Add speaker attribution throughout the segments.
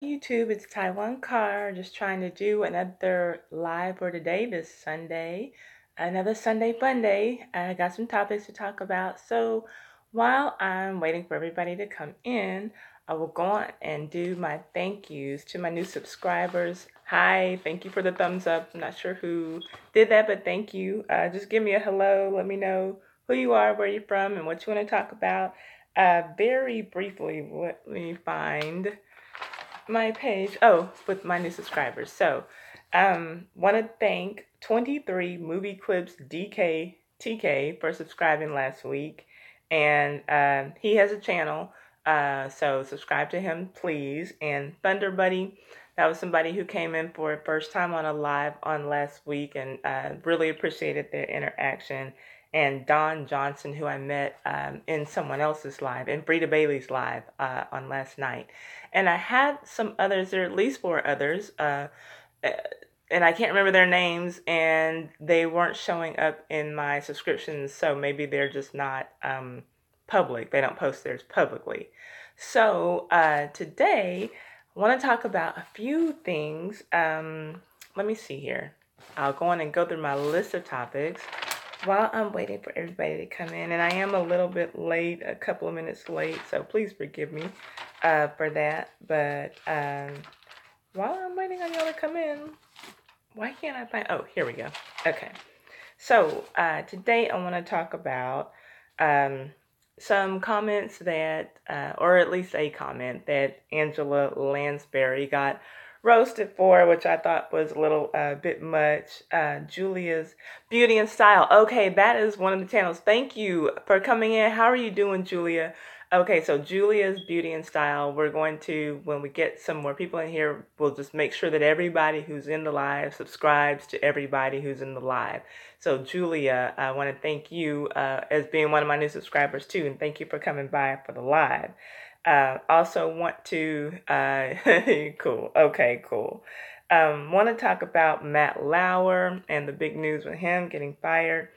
Speaker 1: YouTube, it's Taiwan Car, just trying to do another live for today, this Sunday. Another Sunday fun day. I got some topics to talk about. So while I'm waiting for everybody to come in, I will go on and do my thank yous to my new subscribers. Hi, thank you for the thumbs up. I'm not sure who did that, but thank you. Just give me a hello. Let me know who you are, where you're from, and what you want to talk about. Very briefly, let me find my page. Oh, with my new subscribers. So, want to thank 23 Movie Clips TK for subscribing last week, and he has a channel. So subscribe to him, please. And Thunder Buddy, that was somebody who came in for a first time on a live on last week, and really appreciated their interaction. And Don Johnson, who I met in someone else's live, in Frida Bailey's live on last night. And I had some others, there are at least four others, uh, and I can't remember their names, and they weren't showing up in my subscriptions, so maybe they're just not public. They don't post theirs publicly. So today, I want to talk about a few things. Let me see here. I'll go on and go through my list of topics while I'm waiting for everybody to come in. And I am a little bit late, a couple of minutes late, so please forgive me for that. But while I'm waiting on y'all to come in, why can't I find... Oh, here we go. Okay. So today I want to talk about some comments that, or at least a comment that Angela Lansbury got roasted for, which I thought was a little bit much. Julia's Beauty and Style. Okay, that is one of the channels. Thank you for coming in. How are you doing, Julia? Okay, so Julia's Beauty and Style, we're going to, when we get some more people in here, we'll just make sure that everybody who's in the live subscribes to everybody who's in the live. So Julia, I want to thank you as being one of my new subscribers too, and thank you for coming by for the live. Also want to, cool, okay, cool. Want to talk about Matt Lauer and the big news with him getting fired,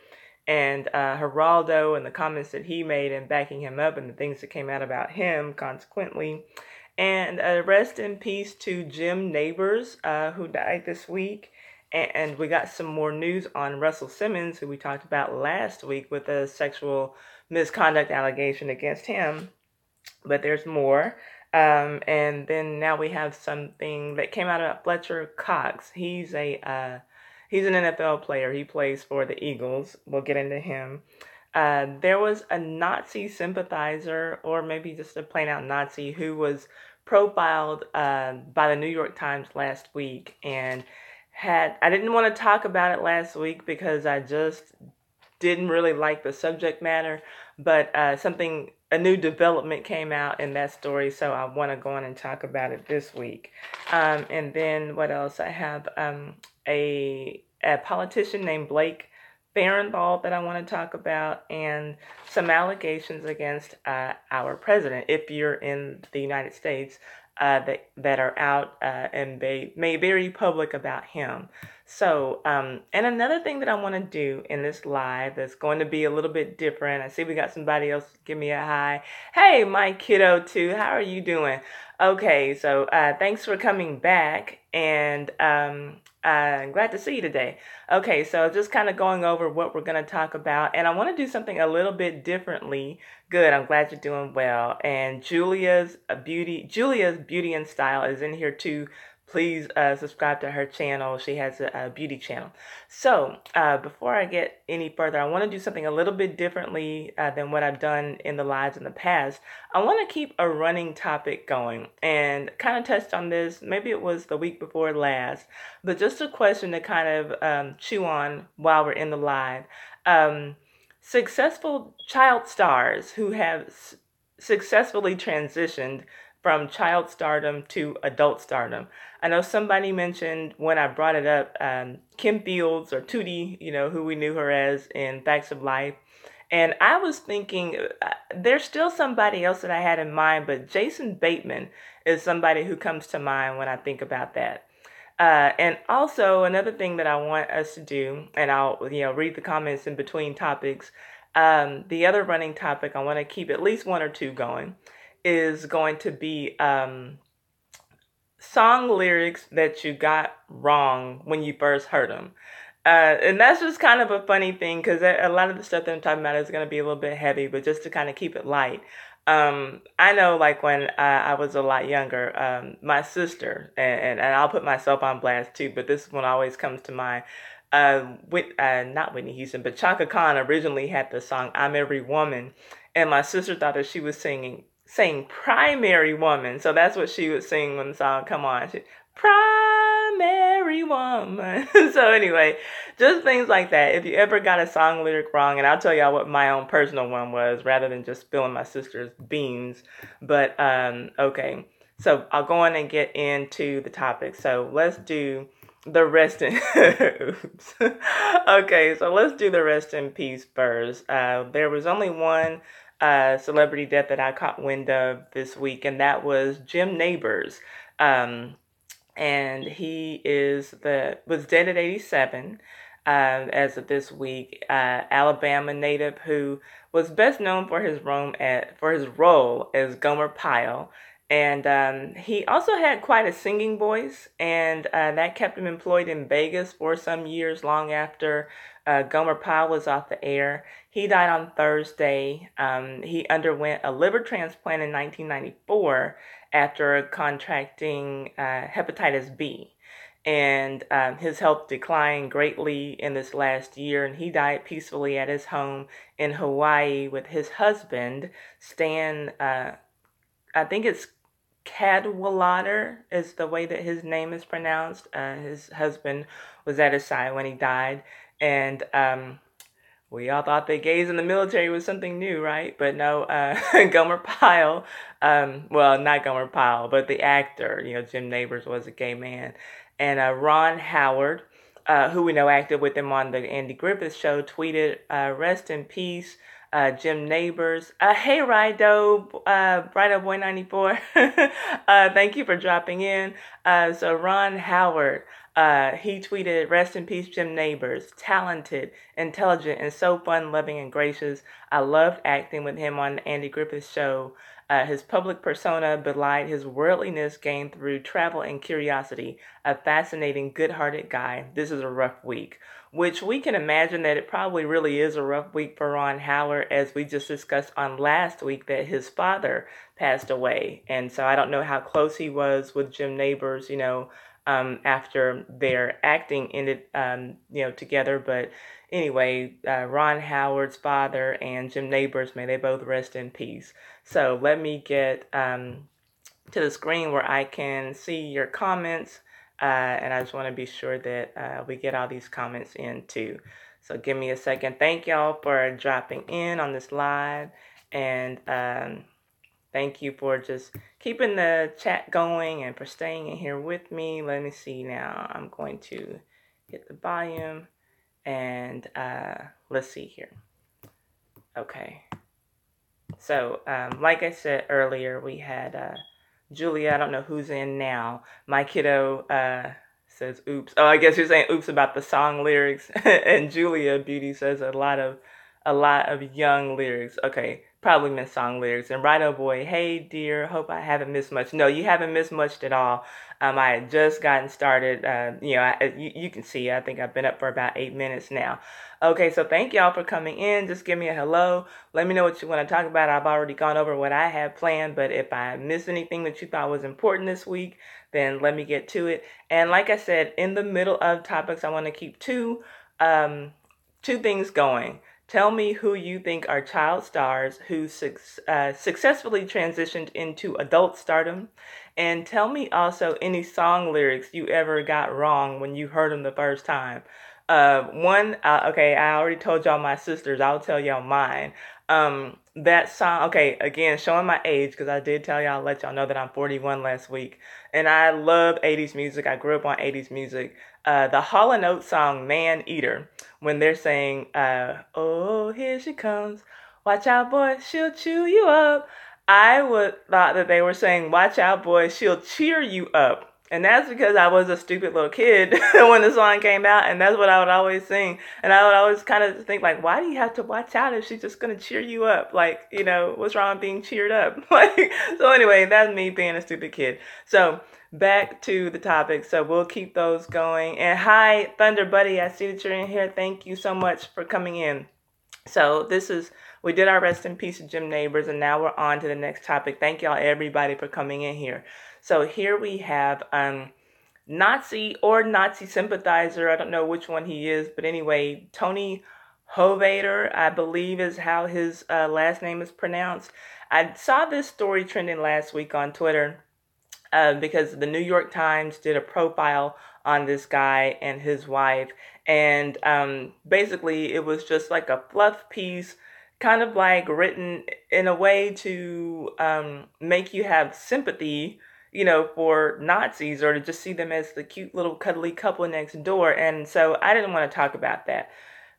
Speaker 1: and Geraldo and the comments that he made and backing him up and the things that came out about him consequently. And rest in peace to Jim Neighbors, who died this week. And we got some more news on Russell Simmons, who we talked about last week with a sexual misconduct allegation against him. But there's more. And then now we have something that came out about Fletcher Cox. He's an NFL player. He plays for the Eagles. We'll get into him. There was a Nazi sympathizer, or maybe just a plain out Nazi, who was profiled by the New York Times last week, and I didn't want to talk about it last week because I just didn't really like the subject matter, but a new development came out in that story, so I want to go on and talk about it this week. And then what else? I have a politician named Blake Farenthold that I want to talk about, and some allegations against our president, if you're in the United States, that are out and made very public about him. So, and another thing that I want to do in this live that's going to be a little bit different. I see we got somebody else give me a hi. Hey, my kiddo too. How are you doing? Okay, so thanks for coming back, and I'm glad to see you today. Okay, so just kind of going over what we're going to talk about, and I want to do something a little bit differently. Good, I'm glad you're doing well. And Julia's Beauty and Style is in here too. Please subscribe to her channel. She has a beauty channel. So before I get any further, I want to do something a little bit differently than what I've done in the lives in the past. I want to keep a running topic going, and kind of touched on this. Maybe it was the week before last, but just a question to kind of chew on while we're in the live. Successful child stars who have successfully transitioned from child stardom to adult stardom. I know somebody mentioned when I brought it up, Kim Fields or Tootie, who we knew her as in Facts of Life. And I was thinking, there's still somebody else that I had in mind, but Jason Bateman is somebody who comes to mind when I think about that. And also another thing that I want us to do, and I'll read the comments in between topics. The other running topic, I want to keep at least one or two going, is going to be song lyrics that you got wrong when you first heard them. And that's just kind of a funny thing because a lot of the stuff that I'm talking about is going to be a little bit heavy, but just to kind of keep it light. I know like when I was a lot younger, my sister, and I'll put myself on blast too, but this one always comes to mind. Not Whitney Houston, but Chaka Khan originally had the song "I'm Every Woman," and my sister thought that she was saying primary woman, so that's what she would sing when the song come on. Primary woman. So anyway, just things like that. If you ever got a song lyric wrong, and I'll tell y'all what my own personal one was rather than just spilling my sister's beans. But okay, so I'll go on and get into the topic. So let's do the rest in oops. Okay, so let's do the rest in peace first. There was only one celebrity death that I caught wind of this week, and that was Jim Nabors. And he was dead at 87 as of this week. Alabama native who was best known for his role as Gomer Pyle. And he also had quite a singing voice, and that kept him employed in Vegas for some years long after Gomer Pyle was off the air. He died on Thursday. He underwent a liver transplant in 1994 after contracting hepatitis B. And his health declined greatly in this last year, and he died peacefully at his home in Hawaii with his husband, Stan, I think it's Cadwallader is the way that his name is pronounced. His husband was at his side when he died, and we all thought that gays in the military was something new, right? But no, Gomer Pyle, well, not Gomer Pyle, but the actor, Jim Nabors was a gay man. And Ron Howard, who we know acted with him on the Andy Griffith Show, tweeted, rest in peace, Jim Nabors. Hey, Rido, Rido Boy 94. Thank you for dropping in. So Ron Howard, he tweeted, rest in peace, Jim Nabors. Talented, intelligent, and so fun, loving, and gracious. I loved acting with him on the Andy Griffith Show. His public persona belied his worldliness gained through travel and curiosity. A fascinating, good-hearted guy. This is a rough week. Which we can imagine that it probably really is a rough week for Ron Howard, as we just discussed on last week that his father passed away. And so I don't know how close he was with Jim Nabors, after their acting ended, together. But anyway, Ron Howard's father and Jim Nabors, may they both rest in peace. So let me get to the screen where I can see your comments. And I just want to be sure that we get all these comments in too. So give me a second. Thank y'all for dropping in on this live. And thank you for just keeping the chat going and for staying in here with me. Let me see now. I'm going to hit the volume. And let's see here. Okay. So like I said earlier, we had... Julia, I don't know who's in now. My kiddo says oops. Oh, I guess you're saying oops about the song lyrics. And Julia Beauty says a lot of young lyrics. Okay, probably missed song lyrics. And Rido Boy, hey dear, hope I haven't missed much. No, you haven't missed much at all. I had just gotten started. You can see, I think I've been up for about 8 minutes now. Okay, so thank y'all for coming in. Just give me a hello. Let me know what you want to talk about. I've already gone over what I have planned, but if I missed anything that you thought was important this week, then let me get to it. And like I said, in the middle of topics, I want to keep two things going. Tell me who you think are child stars who successfully transitioned into adult stardom. And tell me also any song lyrics you ever got wrong when you heard them the first time. Okay, I already told y'all my sisters. I'll tell y'all mine. That song, okay, again, showing my age, because I did tell y'all, let y'all know that I'm 41 last week. And I love 80s music. I grew up on 80s music. The Hall & Oates song, Man Eater, when they're saying, oh, here she comes. Watch out, boy, she'll chew you up. I would thought that they were saying, watch out, boy, she'll cheer you up. And that's because I was a stupid little kid when the song came out, and that's what I would always sing. And I would always kind of think, like, why do you have to watch out if she's just going to cheer you up? Like, what's wrong with being cheered up? So anyway, that's me being a stupid kid. So back to the topic. So we'll keep those going. And hi, Thunder Buddy. I see that you're in here. Thank you so much for coming in. So we did our rest in peace Gym Neighbors, and now we're on to the next topic. Thank y'all, everybody, for coming in here. So here we have Nazi or Nazi sympathizer. I don't know which one he is, but anyway, Tony Hovater, I believe is how his last name is pronounced. I saw this story trending last week on Twitter because the New York Times did a profile on this guy and his wife. And basically, it was just like a fluff piece, kind of like written in a way to make you have sympathy, for Nazis, or to just see them as the cute little cuddly couple next door. And so I didn't want to talk about that.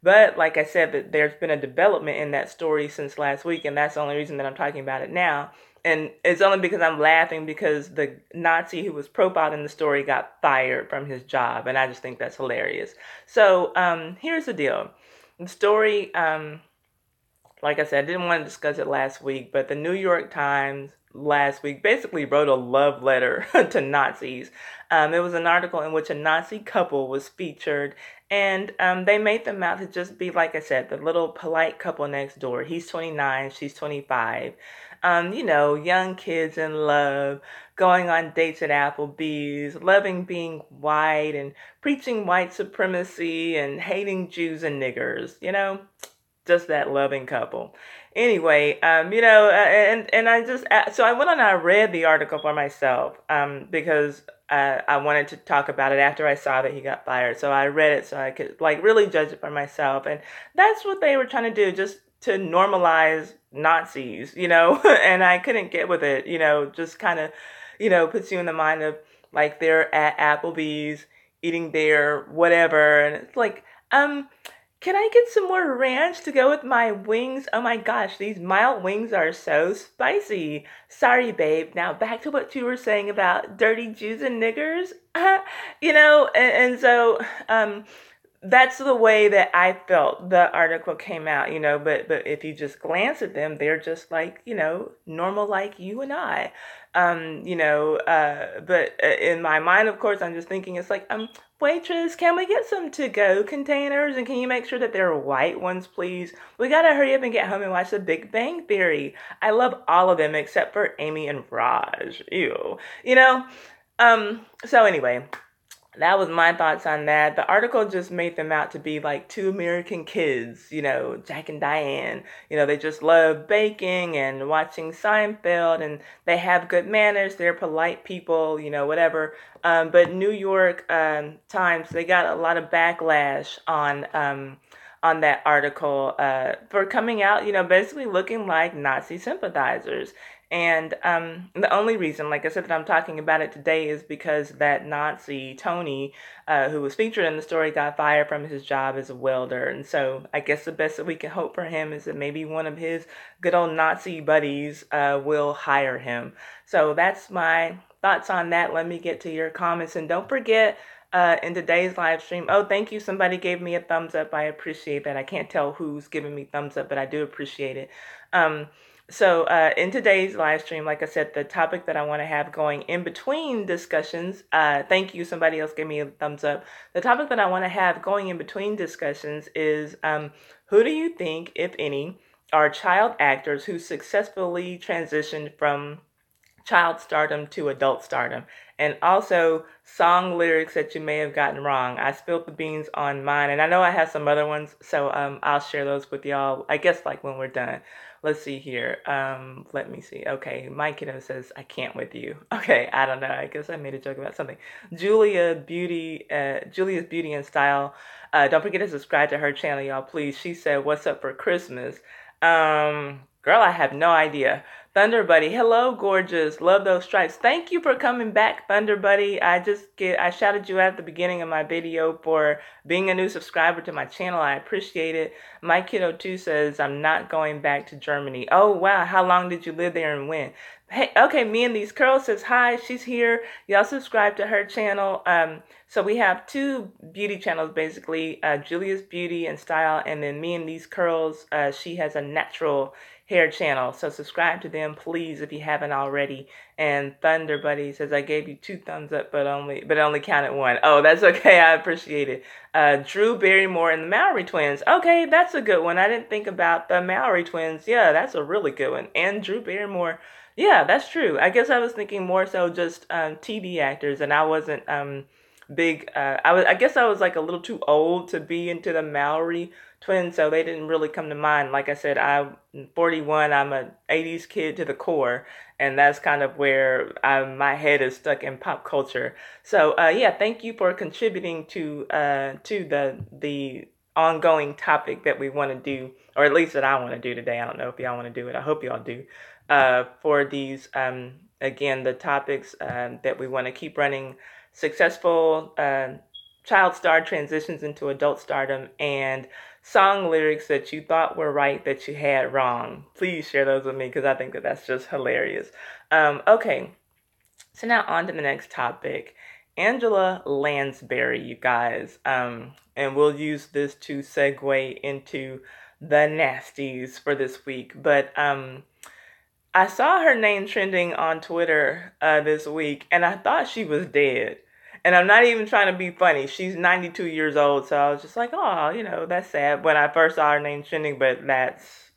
Speaker 1: But like I said, that there's been a development in that story since last week, and that's the only reason that I'm talking about it now. And it's only because I'm laughing because the Nazi who was profiled in the story got fired from his job, and I just think that's hilarious. So here's the deal. The story, like I said, I didn't want to discuss it last week, but the New York Times last week basically wrote a love letter to Nazis. It was an article in which a Nazi couple was featured, and they made them out to just be, like I said, the little polite couple next door. He's 29, she's 25. Young kids in love, going on dates at Applebee's, loving being white and preaching white supremacy and hating Jews and niggers, just that loving couple. Anyway, and I just, so I went on and I read the article for myself, because I wanted to talk about it after I saw that he got fired. So I read it so I could really judge it for myself. And that's what they were trying to do, just to normalize Nazis, and I couldn't get with it, just kind of, puts you in the mind of like they're at Applebee's eating their whatever. And it's like, can I get some more ranch to go with my wings? Oh my gosh, these mild wings are so spicy. Sorry, babe. Now back to what you were saying about dirty Jews and niggers. And so that's the way that I felt the article came out, but if you just glance at them, they're just like, normal like you and I. But in my mind, of course, I'm just thinking it's like, waitress, can we get some to-go containers? And can you make sure that they're white ones, please? We gotta hurry up and get home and watch The Big Bang Theory. I love all of them except for Amy and Raj. Ew. So anyway, that was my thoughts on that. The article just made them out to be like two American kids, Jack and Diane. They just love baking and watching Seinfeld, and they have good manners. They're polite people, whatever. But New York Times, they got a lot of backlash on that article for coming out, basically looking like Nazi sympathizers. And the only reason, like I said, that I'm talking about it today is because that Nazi, Tony, who was featured in the story, got fired from his job as a welder. And so I guess the best that we can hope for him is that maybe one of his good old Nazi buddies will hire him. So that's my thoughts on that. Let me get to your comments. And don't forget, in today's live stream, thank you. Somebody gave me a thumbs up. I appreciate that. I can't tell who's giving me thumbs up, but I do appreciate it. So in today's live stream, like I said, the topic that I want to have going in between discussions, thank you, somebody else gave me a thumbs up. The topic that I want to have going in between discussions is who do you think, if any, are child actors who successfully transitioned from child stardom to adult stardom? And also song lyrics that you may have gotten wrong. I spilled the beans on mine, and I know I have some other ones, so I'll share those with y'all, I guess, like when we're done. Let's see here. Let me see. Okay, my kiddo says, I can't with you. Okay, I don't know. I guess I made a joke about something. Julia's Beauty and Style. Don't forget to subscribe to her channel, y'all, please. She said, what's up for Christmas? Girl, I have no idea. Thunder Buddy, hello, gorgeous. Love those stripes. Thank you for coming back, Thunder Buddy. I shouted you out at the beginning of my video for being a new subscriber to my channel. I appreciate it. My kiddo too says, I'm not going back to Germany. Oh, wow. How long did you live there and when? Hey, okay, me and these curls says hi. She's here. Y'all subscribe to her channel. So we have two beauty channels basically, Julia's Beauty and Style, and then me and these curls. She has a natural hair channel. So subscribe to them, please, if you haven't already. And Thunder Buddy says I gave you 2 thumbs up, but only counted one. Oh, that's okay. I appreciate it. Drew Barrymore and the Mallory twins. Okay, that's a good one. I didn't think about the Mallory twins. Yeah, that's a really good one. And Drew Barrymore. Yeah, that's true. I guess I was thinking more so just TV actors, and I wasn't big. I guess I was like a little too old to be into the Mallory twins, so they didn't really come to mind. Like I said, I'm 41. I'm a 80s kid to the core, and that's kind of where my head is stuck in pop culture. So yeah, thank you for contributing to the ongoing topic that we want to do, or at least that I want to do today. I don't know if y'all want to do it. I hope y'all do. For these, again, the topics that we want to keep running: successful child star transitions into adult stardom, and song lyrics that you thought were right that you had wrong. Please share those with me because I think that that's just hilarious. Okay, so now on to the next topic. Angela Lansbury, you guys. And we'll use this to segue into the nasties for this week. But I saw her name trending on Twitter this week, and I thought she was dead. And I'm not even trying to be funny. She's 92 years old, so I was just like, oh, that's sad when I first saw her name trending, but that's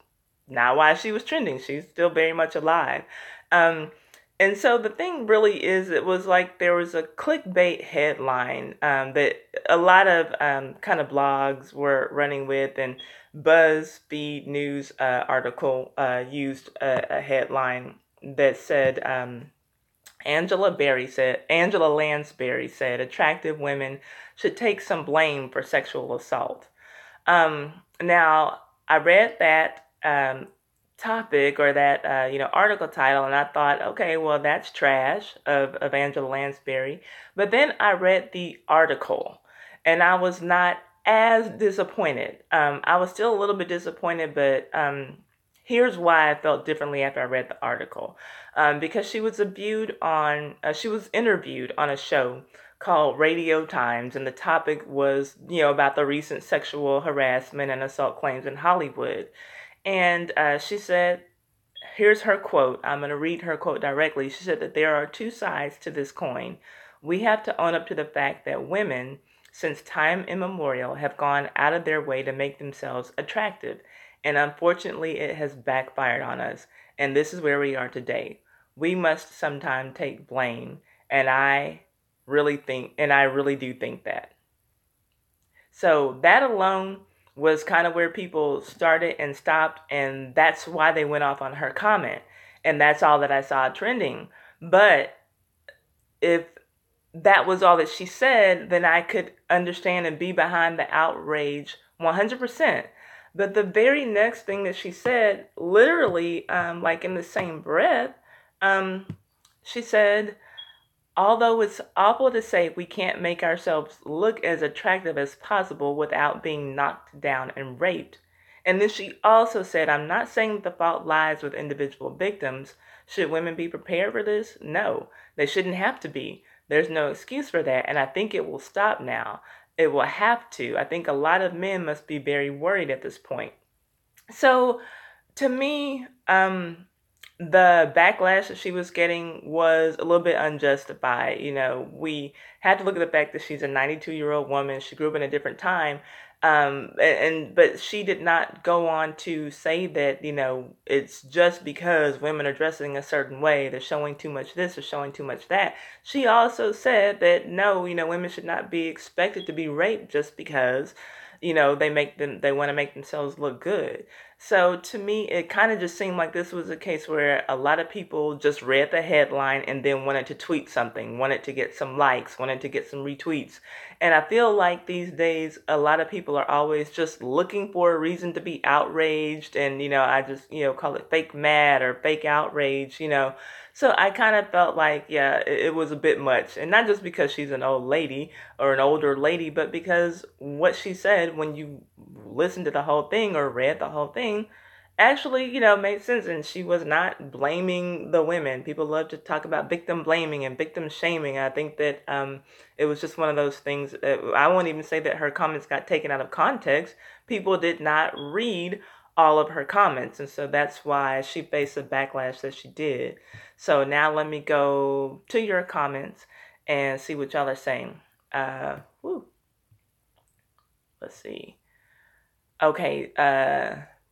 Speaker 1: not why she was trending. She's still very much alive. Um, and so the thing really is, it was like there was a clickbait headline that a lot of kind of blogs were running with, and BuzzFeed News article used a headline that said, Angela Lansbury said attractive women should take some blame for sexual assault. Now, I read that topic, or that article title, and I thought, okay, well, that's trash of Angela Lansbury. But then I read the article, and I was not as disappointed. I was still a little bit disappointed, but here's why I felt differently after I read the article. Because she was interviewed on a show called Radio Times, and the topic was, about the recent sexual harassment and assault claims in Hollywood. And she said, here's her quote. I'm going to read her quote directly. She said that there are two sides to this coin. We have to own up to the fact that women, since time immemorial, have gone out of their way to make themselves attractive. And unfortunately, it has backfired on us. And this is where we are today. We must sometimes take blame. And I really do think that. So that alone was kind of where people started and stopped, and that's why they went off on her comment. And that's all that I saw trending. But if that was all that she said, then I could understand and be behind the outrage 100%. But the very next thing that she said, literally, like in the same breath, she said, although it's awful to say, we can't make ourselves look as attractive as possible without being knocked down and raped. And then she also said, I'm not saying that the fault lies with individual victims. Should women be prepared for this? No, they shouldn't have to be. There's no excuse for that, and I think it will stop now. It will have to. I think a lot of men must be very worried at this point. So, to me, the backlash that she was getting was a little bit unjustified. We had to look at the fact that she's a 92-year-old woman. She grew up in a different time. But she did not go on to say that, it's just because women are dressing a certain way, they're showing too much this or showing too much that. She also said that no, women should not be expected to be raped just because, they want to make themselves look good. So to me, it kind of just seemed like this was a case where a lot of people just read the headline and then wanted to tweet something, wanted to get some likes, wanted to get some retweets. And I feel like these days, a lot of people are always just looking for a reason to be outraged. And, I just, call it fake mad or fake outrage, So I kind of felt like, yeah, it was a bit much. And not just because she's an old lady or an older lady, but because what she said, when you listen to the whole thing or read the whole thing, actually, made sense. And she was not blaming the women. People love to talk about victim blaming and victim shaming. I think that it was just one of those things. I won't even say that her comments got taken out of context. People did not read all of her comments. And so that's why she faced the backlash that she did. So now let me go to your comments and see what y'all are saying. Woo. Let's see. Okay,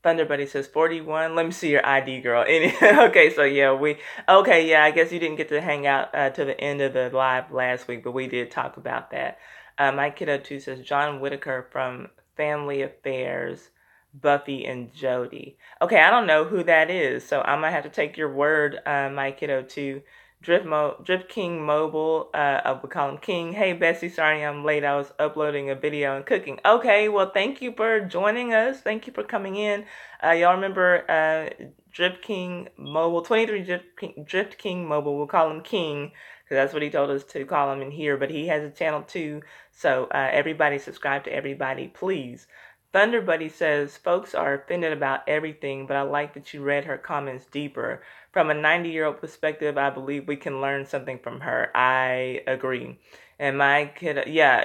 Speaker 1: Thunder Buddy says 41. Let me see your ID, girl. Okay, so yeah, I guess you didn't get to hang out to the end of the live last week, but we did talk about that. My Kiddo 2 says John Whitaker from Family Affairs, Buffy and Jody. Okay, I don't know who that is, so I'm gonna have to take your word, My Kiddo 2. Drift King Mobile, we call him King. Hey Bessie, sorry I'm late. I was uploading a video and cooking. Okay, well thank you for joining us. Thank you for coming in. Y'all remember Drift King Mobile, 23 Drift King Mobile. We'll call him King because that's what he told us to call him in here. But he has a channel too, so everybody subscribe to everybody, please. Thunder Buddy says, folks are offended about everything, but I like that you read her comments deeper. From a 90-year-old perspective, I believe we can learn something from her. I agree. And my kid, yeah,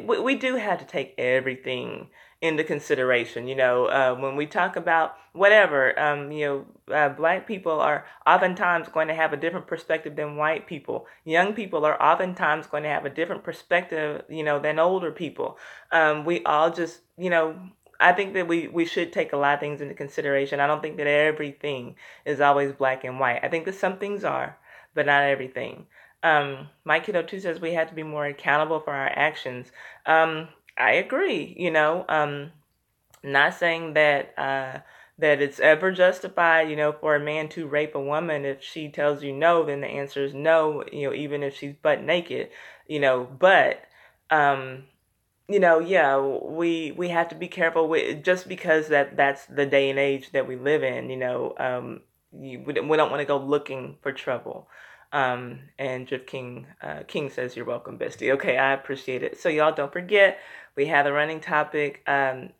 Speaker 1: we do have to take everything into consideration. When we talk about whatever, black people are oftentimes going to have a different perspective than white people. Young people are oftentimes going to have a different perspective, than older people. We all just, I think that we should take a lot of things into consideration. I don't think that everything is always black and white. I think that some things are, but not everything. My Kiddo 2 says we have to be more accountable for our actions. I agree, not saying that that it's ever justified, for a man to rape a woman. If she tells you no, then the answer is no, even if she's butt naked, but yeah, we have to be careful just because that's the day and age that we live in. We don't want to go looking for trouble. And Drift King King says you're welcome, bestie. Okay, I appreciate it. So y'all don't forget we have the running topic, and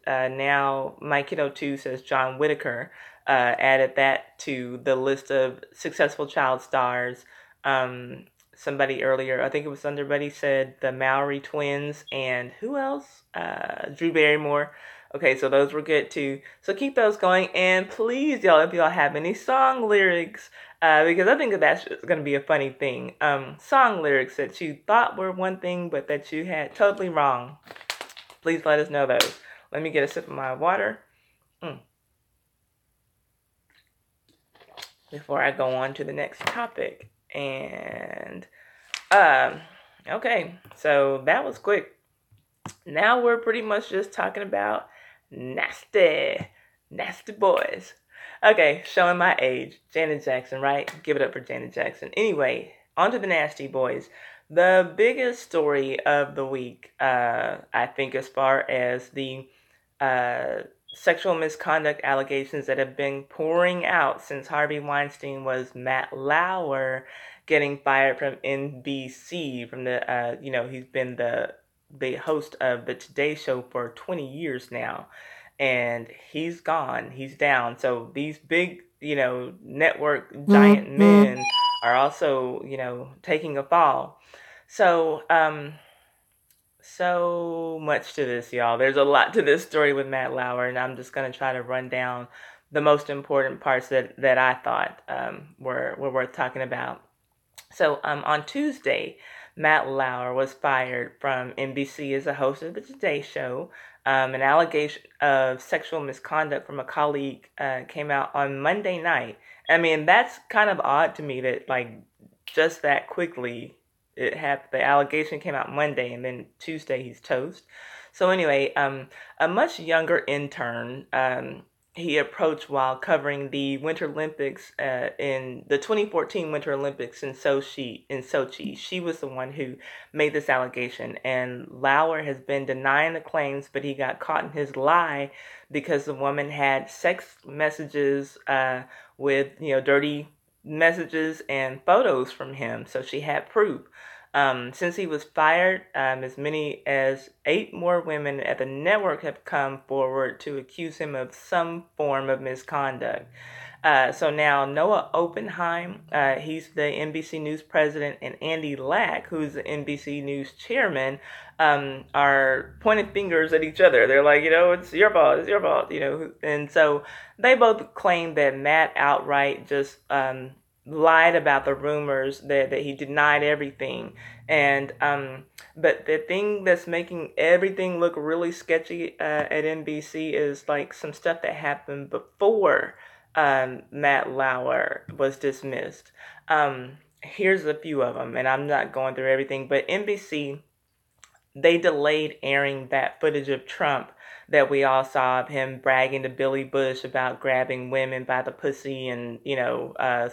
Speaker 1: now My Kiddo 2 says John Whitaker added that to the list of successful child stars. Somebody earlier, I think it was Thunderbuddy, said the Maori twins and who else? Drew Barrymore. Okay, so those were good too. So keep those going, and please, y'all, if y'all have any song lyrics, because I think that's going to be a funny thing. Song lyrics that you thought were one thing, but that you had totally wrong. Please let us know those. Let me get a sip of my water. Before I go on to the next topic. And okay, so that was quick. Now we're pretty much just talking about nasty boys. Okay, showing my age. Janet Jackson, right? Give it up for Janet Jackson. Anyway, on to the nasty boys. The biggest story of the week, I think, as far as the sexual misconduct allegations that have been pouring out since Harvey Weinstein, was Matt Lauer getting fired from NBC. From the he's been the host of the Today Show for 20 years now, and he's gone. He's down. So these big network giant men are also taking a fall. So so much to this, y'all. There's a lot to this story with Matt Lauer, and I'm just going to try to run down the most important parts that I thought were worth talking about. So on Tuesday, Matt Lauer was fired from NBC as a host of the Today Show. An allegation of sexual misconduct from a colleague came out on Monday night. I mean, that's kind of odd to me that just that quickly it happened. The allegation came out Monday, and then Tuesday he's toast. So anyway, a much younger intern he approached while covering the Winter Olympics in the 2014 Winter Olympics in Sochi. She was the one who made this allegation, and Lauer has been denying the claims, but he got caught in his lie because the woman had sex messages with dirty messages and photos from him, so she had proof. Since he was fired, as many as 8 more women at the network have come forward to accuse him of some form of misconduct. So now Noah Oppenheim, he's the NBC News president, and Andy Lack, who's the NBC News chairman, are pointing fingers at each other. They're like, it's your fault, And so they both claim that Matt outright just lied about the rumors, that he denied everything. And but the thing that's making everything look really sketchy at NBC is like some stuff that happened before Matt Lauer was dismissed. Here's a few of them, and I'm not going through everything, but NBC, they delayed airing that footage of Trump that we all saw of him bragging to Billy Bush about grabbing women by the pussy and,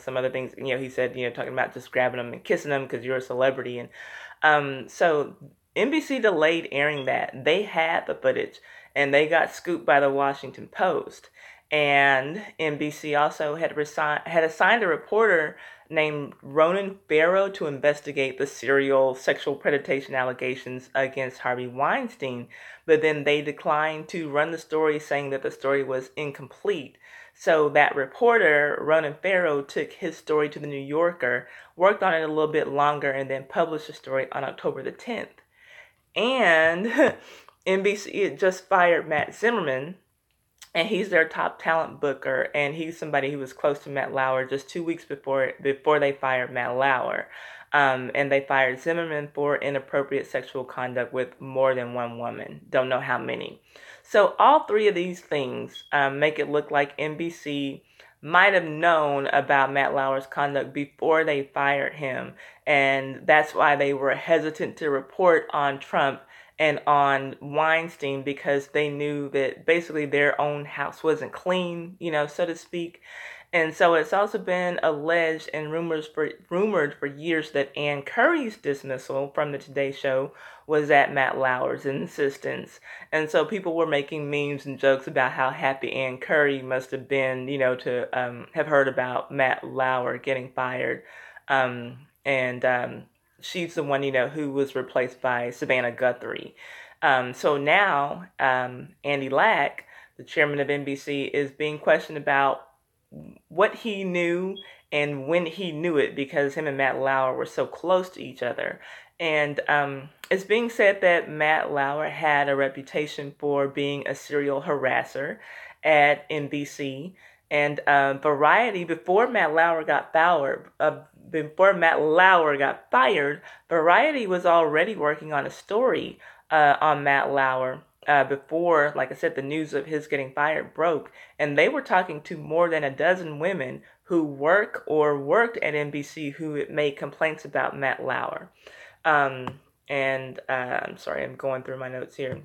Speaker 1: some other things. He said, talking about just grabbing them and kissing them because you're a celebrity. And so NBC delayed airing that. They had the footage, and they got scooped by the Washington Post. And NBC also had assigned a reporter named Ronan Farrow to investigate the serial sexual predation allegations against Harvey Weinstein, but then they declined to run the story, saying that the story was incomplete. So that reporter, Ronan Farrow, took his story to the New Yorker, worked on it a little bit longer, and then published the story on October the 10th. And NBC just fired Matt Zimmerman, and he's their top talent booker, and he's somebody who was close to Matt Lauer just 2 weeks before they fired Matt Lauer. And they fired Zimmerman for inappropriate sexual conduct with more than one woman. Don't know how many. So all three of these things make it look like NBC might have known about Matt Lauer's conduct before they fired him. And that's why they were hesitant to report on Trump and on Weinstein, because they knew that basically their own house wasn't clean, so to speak. And so it's also been alleged and rumored for years that Ann Curry's dismissal from the Today Show was at Matt Lauer's insistence. And so people were making memes and jokes about how happy Ann Curry must have been, to have heard about Matt Lauer getting fired. And she's the one, who was replaced by Savannah Guthrie. So now Andy Lack, the chairman of NBC, is being questioned about what he knew and when he knew it, because him and Matt Lauer were so close to each other. And it's being said that Matt Lauer had a reputation for being a serial harasser at NBC. And Variety, before Matt Lauer got fired, Variety was already working on a story on Matt Lauer before, like I said, the news of his getting fired broke. And they were talking to more than a dozen women who work or worked at NBC who made complaints about Matt Lauer. I'm sorry, I'm going through my notes here.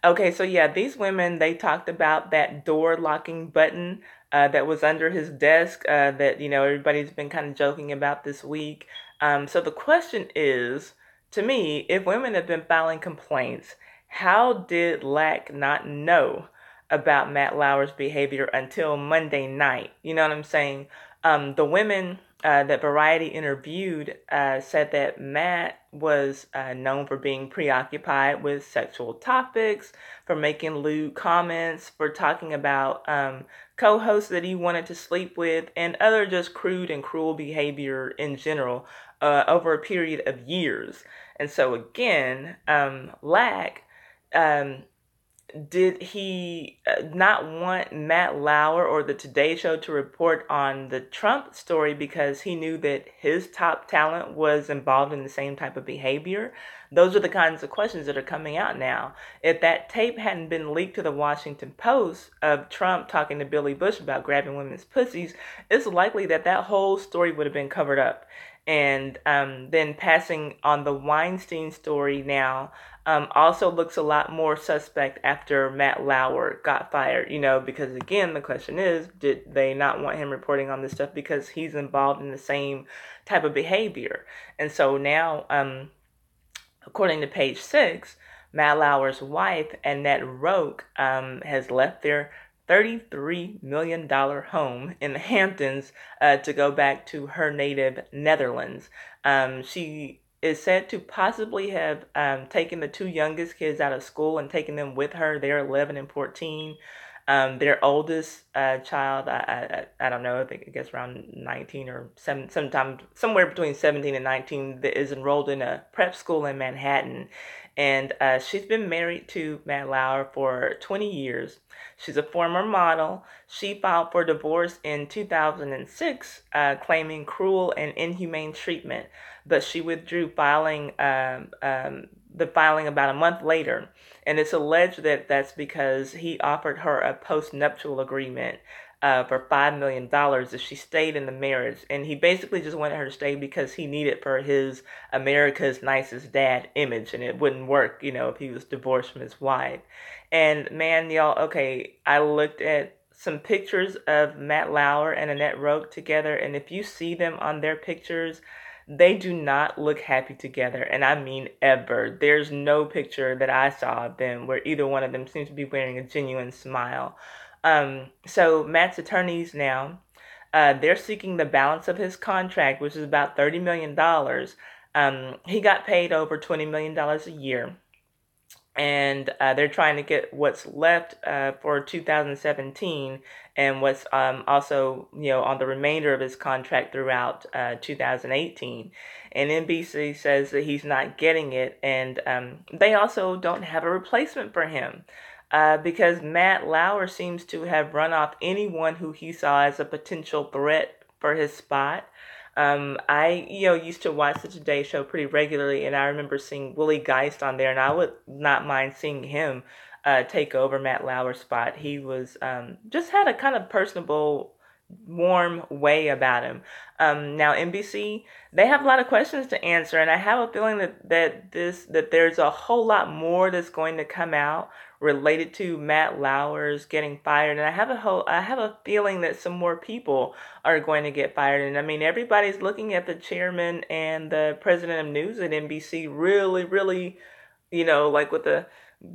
Speaker 1: Okay, so yeah, these women, they talked about that door locking button that was under his desk that, everybody's been kind of joking about this week. So the question is, to me, if women have been filing complaints, how did Lack not know about Matt Lauer's behavior until Monday night? You know what I'm saying? The women that Variety interviewed said that Matt was known for being preoccupied with sexual topics, for making lewd comments, for talking about co-hosts that he wanted to sleep with, and other just crude and cruel behavior in general over a period of years. And so again, Lack, did he not want Matt Lauer or the Today Show to report on the Trump story because he knew that his top talent was involved in the same type of behavior? Those are the kinds of questions that are coming out now. If that tape hadn't been leaked to the Washington Post of Trump talking to Billy Bush about grabbing women's pussies, it's likely that whole story would have been covered up. And then passing on the Weinstein story now also looks a lot more suspect after Matt Lauer got fired, because again, the question is, did they not want him reporting on this stuff because he's involved in the same type of behavior? And so now, according to page 6, Matt Lauer's wife, Annette Roque, has left their $33 million home in the Hamptons to go back to her native Netherlands. She is said to possibly have taken the two youngest kids out of school and taken them with her. They're 11 and 14. Their oldest child, I don't know, I guess around 19 or sometime somewhere between 17 and 19, that is enrolled in a prep school in Manhattan. And she's been married to Matt Lauer for 20 years. She's a former model. She filed for divorce in 2006, claiming cruel and inhumane treatment, but she withdrew the filing about a month later. And it's alleged that that's because he offered her a post-nuptial agreement for $5 million if she stayed in the marriage. And he basically just wanted her to stay because he needed for his America's nicest dad image. And it wouldn't work, if he was divorced from his wife. And man, y'all, okay, I looked at some pictures of Matt Lauer and Annette Roque together. And if you see them on their pictures, they do not look happy together, and I mean ever. There's no picture that I saw of them where either one of them seems to be wearing a genuine smile. So Matt's attorneys now, they're seeking the balance of his contract, which is about $30 million. He got paid over $20 million a year, and they're trying to get what's left for 2017 and what's also on the remainder of his contract throughout 2018. And NBC says that he's not getting it, and they also don't have a replacement for him. Because Matt Lauer seems to have run off anyone who he saw as a potential threat for his spot. I used to watch the Today Show pretty regularly, and I remember seeing Willie Geist on there, and I would not mind seeing him take over Matt Lauer's spot. He was just had a kind of personable, warm way about him. Now NBC, they have a lot of questions to answer, and I have a feeling that there's a whole lot more that's going to come out related to Matt Lauer's getting fired, and I have a feeling that some more people are going to get fired. And I mean, everybody's looking at the chairman and the president of news at NBC really, really, like with a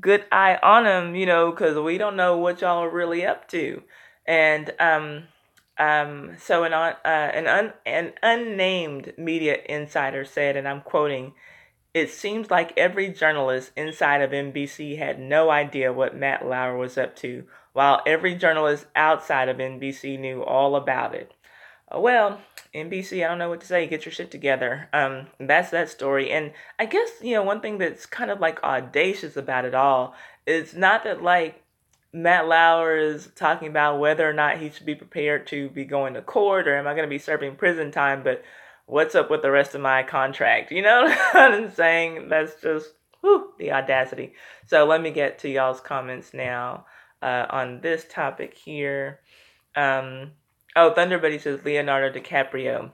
Speaker 1: good eye on them, because we don't know what y'all are really up to. And so an unnamed media insider said, and I'm quoting, "It seems like every journalist inside of NBC had no idea what Matt Lauer was up to, while every journalist outside of NBC knew all about it." Well, NBC, I don't know what to say. Get your shit together. That's that story. And I guess, one thing that's kind of like audacious about it all is not that like Matt Lauer is talking about whether or not he should be prepared to be going to court or am I going to be serving prison time, but what's up with the rest of my contract? You know what I'm saying? That's just, the audacity. So let me get to y'all's comments now on this topic here. Thunder Buddy says Leonardo DiCaprio.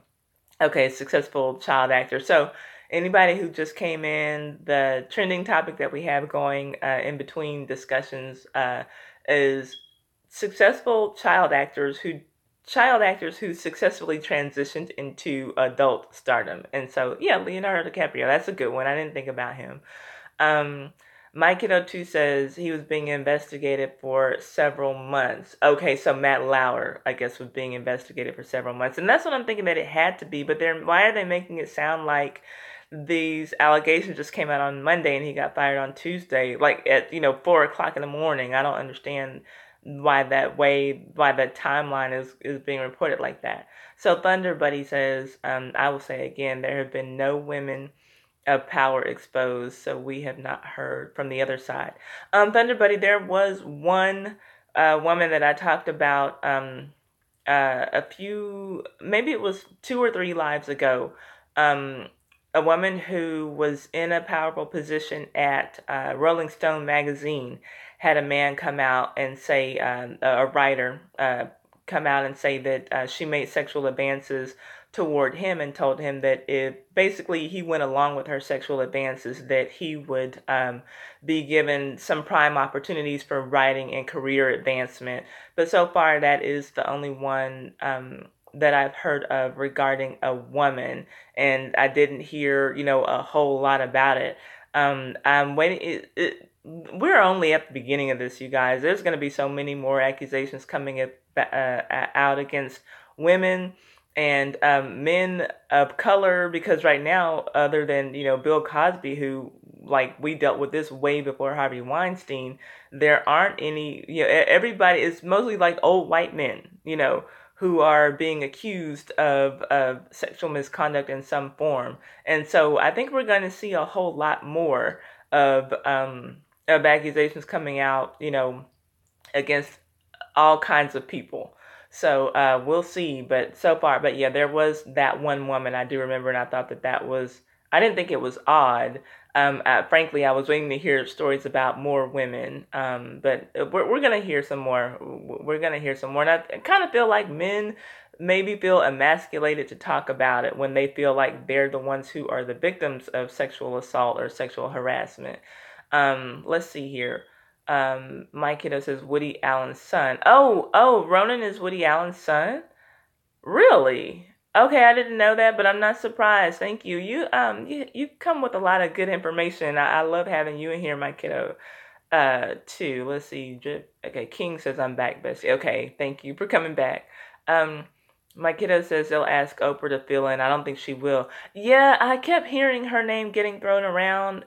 Speaker 1: Okay, successful child actor. So anybody who just came in, the trending topic that we have going in between discussions is successful child actors who successfully transitioned into adult stardom. And so, yeah, Leonardo DiCaprio, that's a good one. I didn't think about him. Mike02 says he was being investigated for several months. Okay, so Matt Lauer, I guess, was being investigated for several months. And that's what I'm thinking that it had to be. But why are they making it sound like these allegations just came out on Monday and he got fired on Tuesday, like at 4 o'clock in the morning? I don't understand why that timeline is being reported like that. So Thunder Buddy says, I will say again, there have been no women of power exposed, so we have not heard from the other side. Thunder Buddy, there was one woman that I talked about a few, maybe it was 2 or 3 lives ago. A woman who was in a powerful position at Rolling Stone magazine had a man come out and say, a writer come out and say that she made sexual advances toward him and told him that if basically he went along with her sexual advances, that he would be given some prime opportunities for writing and career advancement. But so far, that is the only one that I've heard of regarding a woman, and I didn't hear, a whole lot about it. I'm waiting. we're only at the beginning of this, you guys. There's going to be so many more accusations coming out against women and men of color, because right now, other than Bill Cosby, who, like, we dealt with this way before Harvey Weinstein, there aren't any. Everybody is mostly like old white men, who are being accused of sexual misconduct in some form. And so I think we're going to see a whole lot more of accusations coming out, against all kinds of people. So we'll see. But so far, but yeah, there was that one woman I do remember, and I thought that was. I didn't think it was odd. Frankly, I was waiting to hear stories about more women. But we're gonna hear some more. We're gonna hear some more. And I kind of feel like men maybe feel emasculated to talk about it when they feel like they're the ones who are the victims of sexual assault or sexual harassment. Let's see here. My kiddo says Woody Allen's son. Oh, Ronan is Woody Allen's son? Really? Okay, I didn't know that, but I'm not surprised. Thank you. You come with a lot of good information. I love having you in here, my kiddo. Too. Let's see. Okay, King says I'm back, Bessie. Okay, thank you for coming back. Um, my kiddo says they'll ask Oprah to fill in. I don't think she will. Yeah, I kept hearing her name getting thrown around.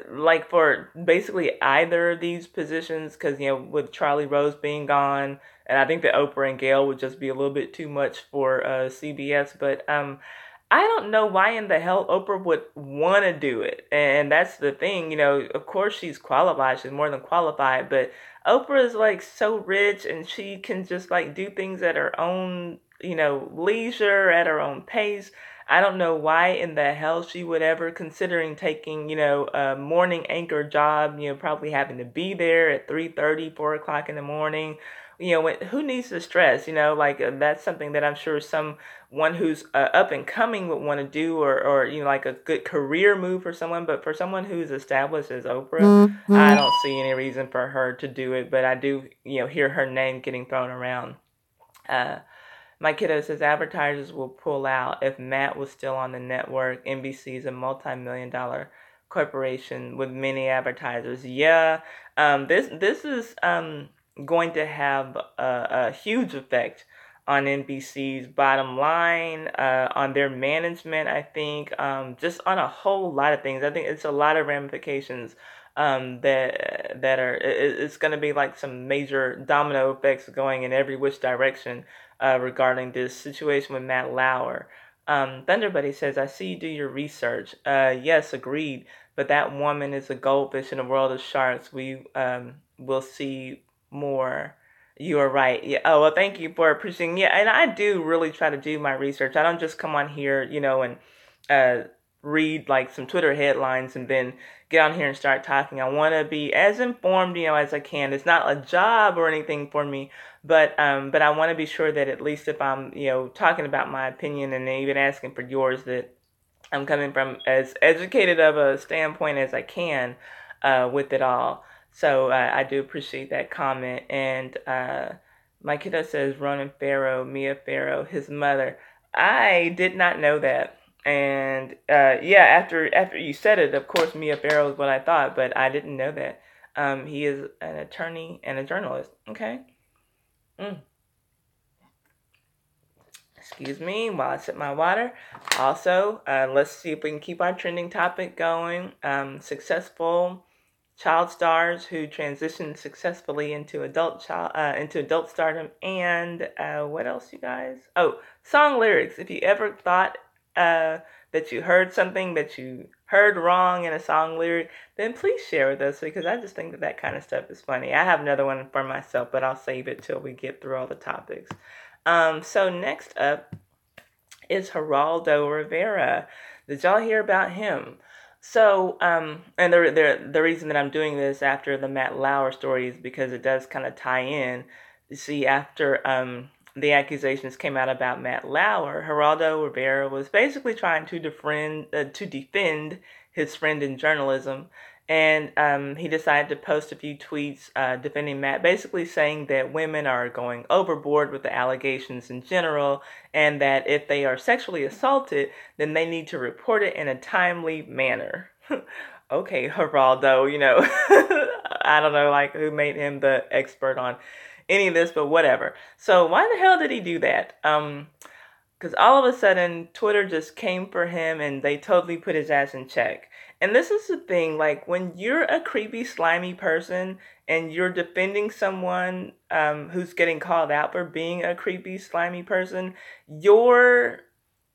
Speaker 1: Like for basically either of these positions, because with Charlie Rose being gone, and I think that Oprah and Gail would just be a little bit too much for CBS. But I don't know why in the hell Oprah would want to do it. And that's the thing, of course she's qualified. She's more than qualified. But Oprah is like so rich, and she can just like do things at her own, leisure, at her own pace. I don't know why in the hell she would ever considering taking, a morning anchor job, probably having to be there at 3:30, 4 o'clock in the morning. Who needs the stress? Like that's something that I'm sure someone who's up and coming would want to do, or like a good career move for someone. But for someone who's established as Oprah, I don't see any reason for her to do it. But I do, hear her name getting thrown around. Uh, my kiddo says advertisers will pull out if Matt was still on the network. NBC is a multi-million-dollar corporation with many advertisers. Yeah, this is going to have a huge effect on NBC's bottom line, on their management. I think just on a whole lot of things. I think it's a lot of ramifications. That are it's going to be like some major domino effects going in every which direction regarding this situation with Matt Lauer. Thunder Buddy says, I see you do your research. Yes, agreed. But that woman is a goldfish in a world of sharks. We will see more. You are right. Yeah. Oh, well, thank you for appreciating. Yeah, and I do really try to do my research. I don't just come on here, and uh, read like some Twitter headlines and then get on here and start talking. I want to be as informed, as I can. It's not a job or anything for me, but I want to be sure that at least if I'm, talking about my opinion and even asking for yours, that I'm coming from as educated of a standpoint as I can with it all. So I do appreciate that comment. And my kiddo says Ronan Farrow, Mia Farrow, his mother. I did not know that. And yeah, after you said it, of course, Mia Farrow is what I thought, but I didn't know that. He is an attorney and a journalist. Okay. Mm. Excuse me while I sip my water. Also, let's see if we can keep our trending topic going. Successful child stars who transitioned successfully into adult stardom, and what else, you guys? Oh, song lyrics. If you ever thought that you heard something that you heard wrong in a song lyric, then please share with us, because I just think that kind of stuff is funny. I have another one for myself, but I'll save it till we get through all the topics. So next up is Geraldo Rivera. Did y'all hear about him? So, and the reason that I'm doing this after the Matt Lauer story is because it does kind of tie in. You see, after the accusations came out about Matt Lauer, Geraldo Rivera was basically trying to defend his friend in journalism, and he decided to post a few tweets defending Matt, basically saying that women are going overboard with the allegations in general, and that if they are sexually assaulted, then they need to report it in a timely manner. Okay, Geraldo, I don't know, like, who made him the expert on any of this, but whatever. So why the hell did he do that? Because all of a sudden, Twitter just came for him and they totally put his ass in check. And this is the thing, like, when you're a creepy, slimy person and you're defending someone who's getting called out for being a creepy, slimy person, your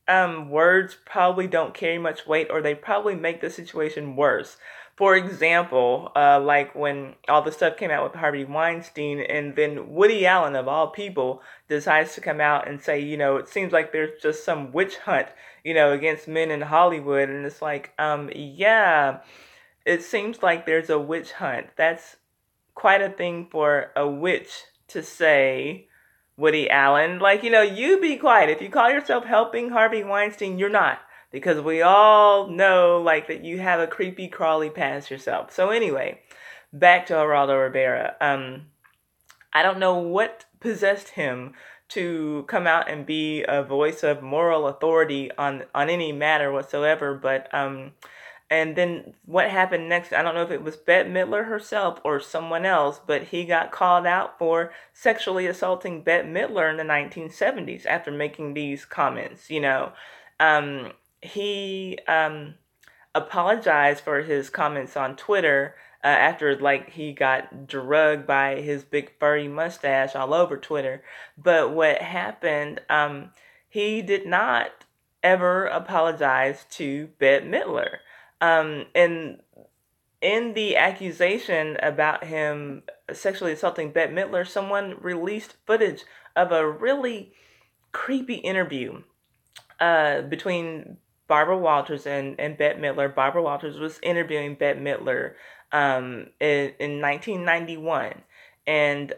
Speaker 1: words probably don't carry much weight, or they probably make the situation worse. For example, like when all the stuff came out with Harvey Weinstein, and then Woody Allen, of all people, decides to come out and say, it seems like there's just some witch hunt, against men in Hollywood. And it's like, yeah, it seems like there's a witch hunt. That's quite a thing for a witch to say, Woody Allen. Like, you be quiet. If you call yourself helping Harvey Weinstein, you're not. Because we all know, like, that you have a creepy, crawly past yourself. So anyway, back to Geraldo Rivera. I don't know what possessed him to come out and be a voice of moral authority on any matter whatsoever, but and then what happened next, I don't know if it was Bette Midler herself or someone else, but he got called out for sexually assaulting Bette Midler in the 1970s after making these comments, He apologized for his comments on Twitter after, like, he got drugged by his big furry mustache all over Twitter. But what happened, he did not ever apologize to Bette Midler. And in the accusation about him sexually assaulting Bette Midler, someone released footage of a really creepy interview between Barbara Walters and Bette Midler. Barbara Walters was interviewing Bette Midler in 1991. And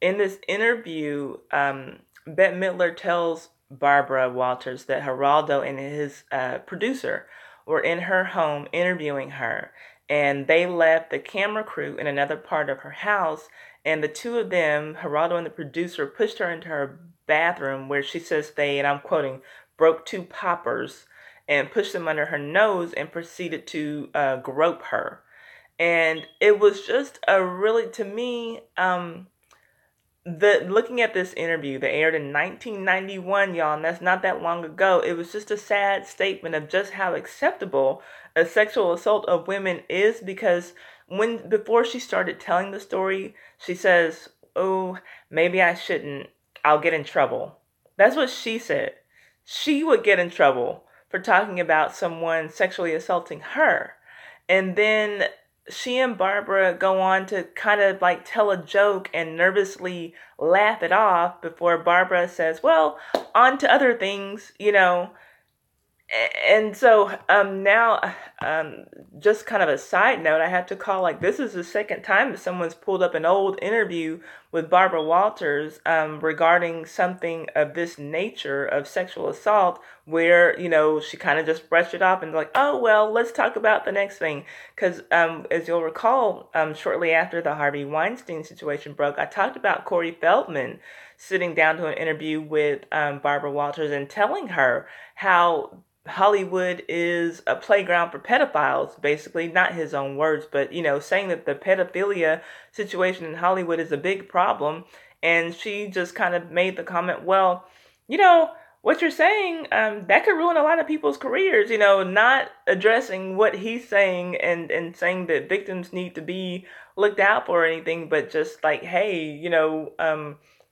Speaker 1: in this interview, Bette Midler tells Barbara Walters that Geraldo and his producer were in her home interviewing her. And they left the camera crew in another part of her house. And the two of them, Geraldo and the producer, pushed her into her bathroom where she says they, and I'm quoting, broke two poppers and pushed them under her nose and proceeded to grope her. And it was just a really, to me, looking at this interview that aired in 1991, y'all, and that's not that long ago, it was just a sad statement of just how acceptable a sexual assault of women is, because before she started telling the story, she says, "Oh, maybe I shouldn't. I'll get in trouble." That's what she said. She would get in trouble for talking about someone sexually assaulting her. And then she and Barbara go on to kind of like tell a joke and nervously laugh it off before Barbara says, "Well, on to other things, And so now, just kind of a side note, I have to call, like, this is the second time that someone's pulled up an old interview with Barbara Walters regarding something of this nature of sexual assault, where, she kind of just brushed it off and like, "Oh, well, let's talk about the next thing." Because as you'll recall, shortly after the Harvey Weinstein situation broke, I talked about Corey Feldman sitting down to an interview with Barbara Walters and telling her how Hollywood is a playground for pedophiles, basically, not his own words, but, saying that the pedophilia situation in Hollywood is a big problem. And she just kind of made the comment, "Well, what you're saying, that could ruin a lot of people's careers," not addressing what he's saying and saying that victims need to be looked out for or anything, but just like, hey,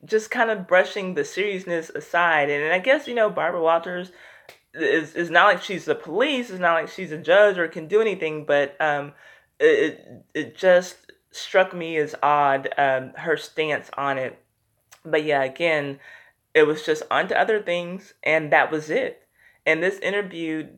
Speaker 1: just kind of brushing the seriousness aside. And I guess, Barbara Walters, it's not like she's the police, it's not like she's a judge or can do anything, but it just struck me as odd, her stance on it. But yeah, again, it was just onto other things, and that was it. And this interview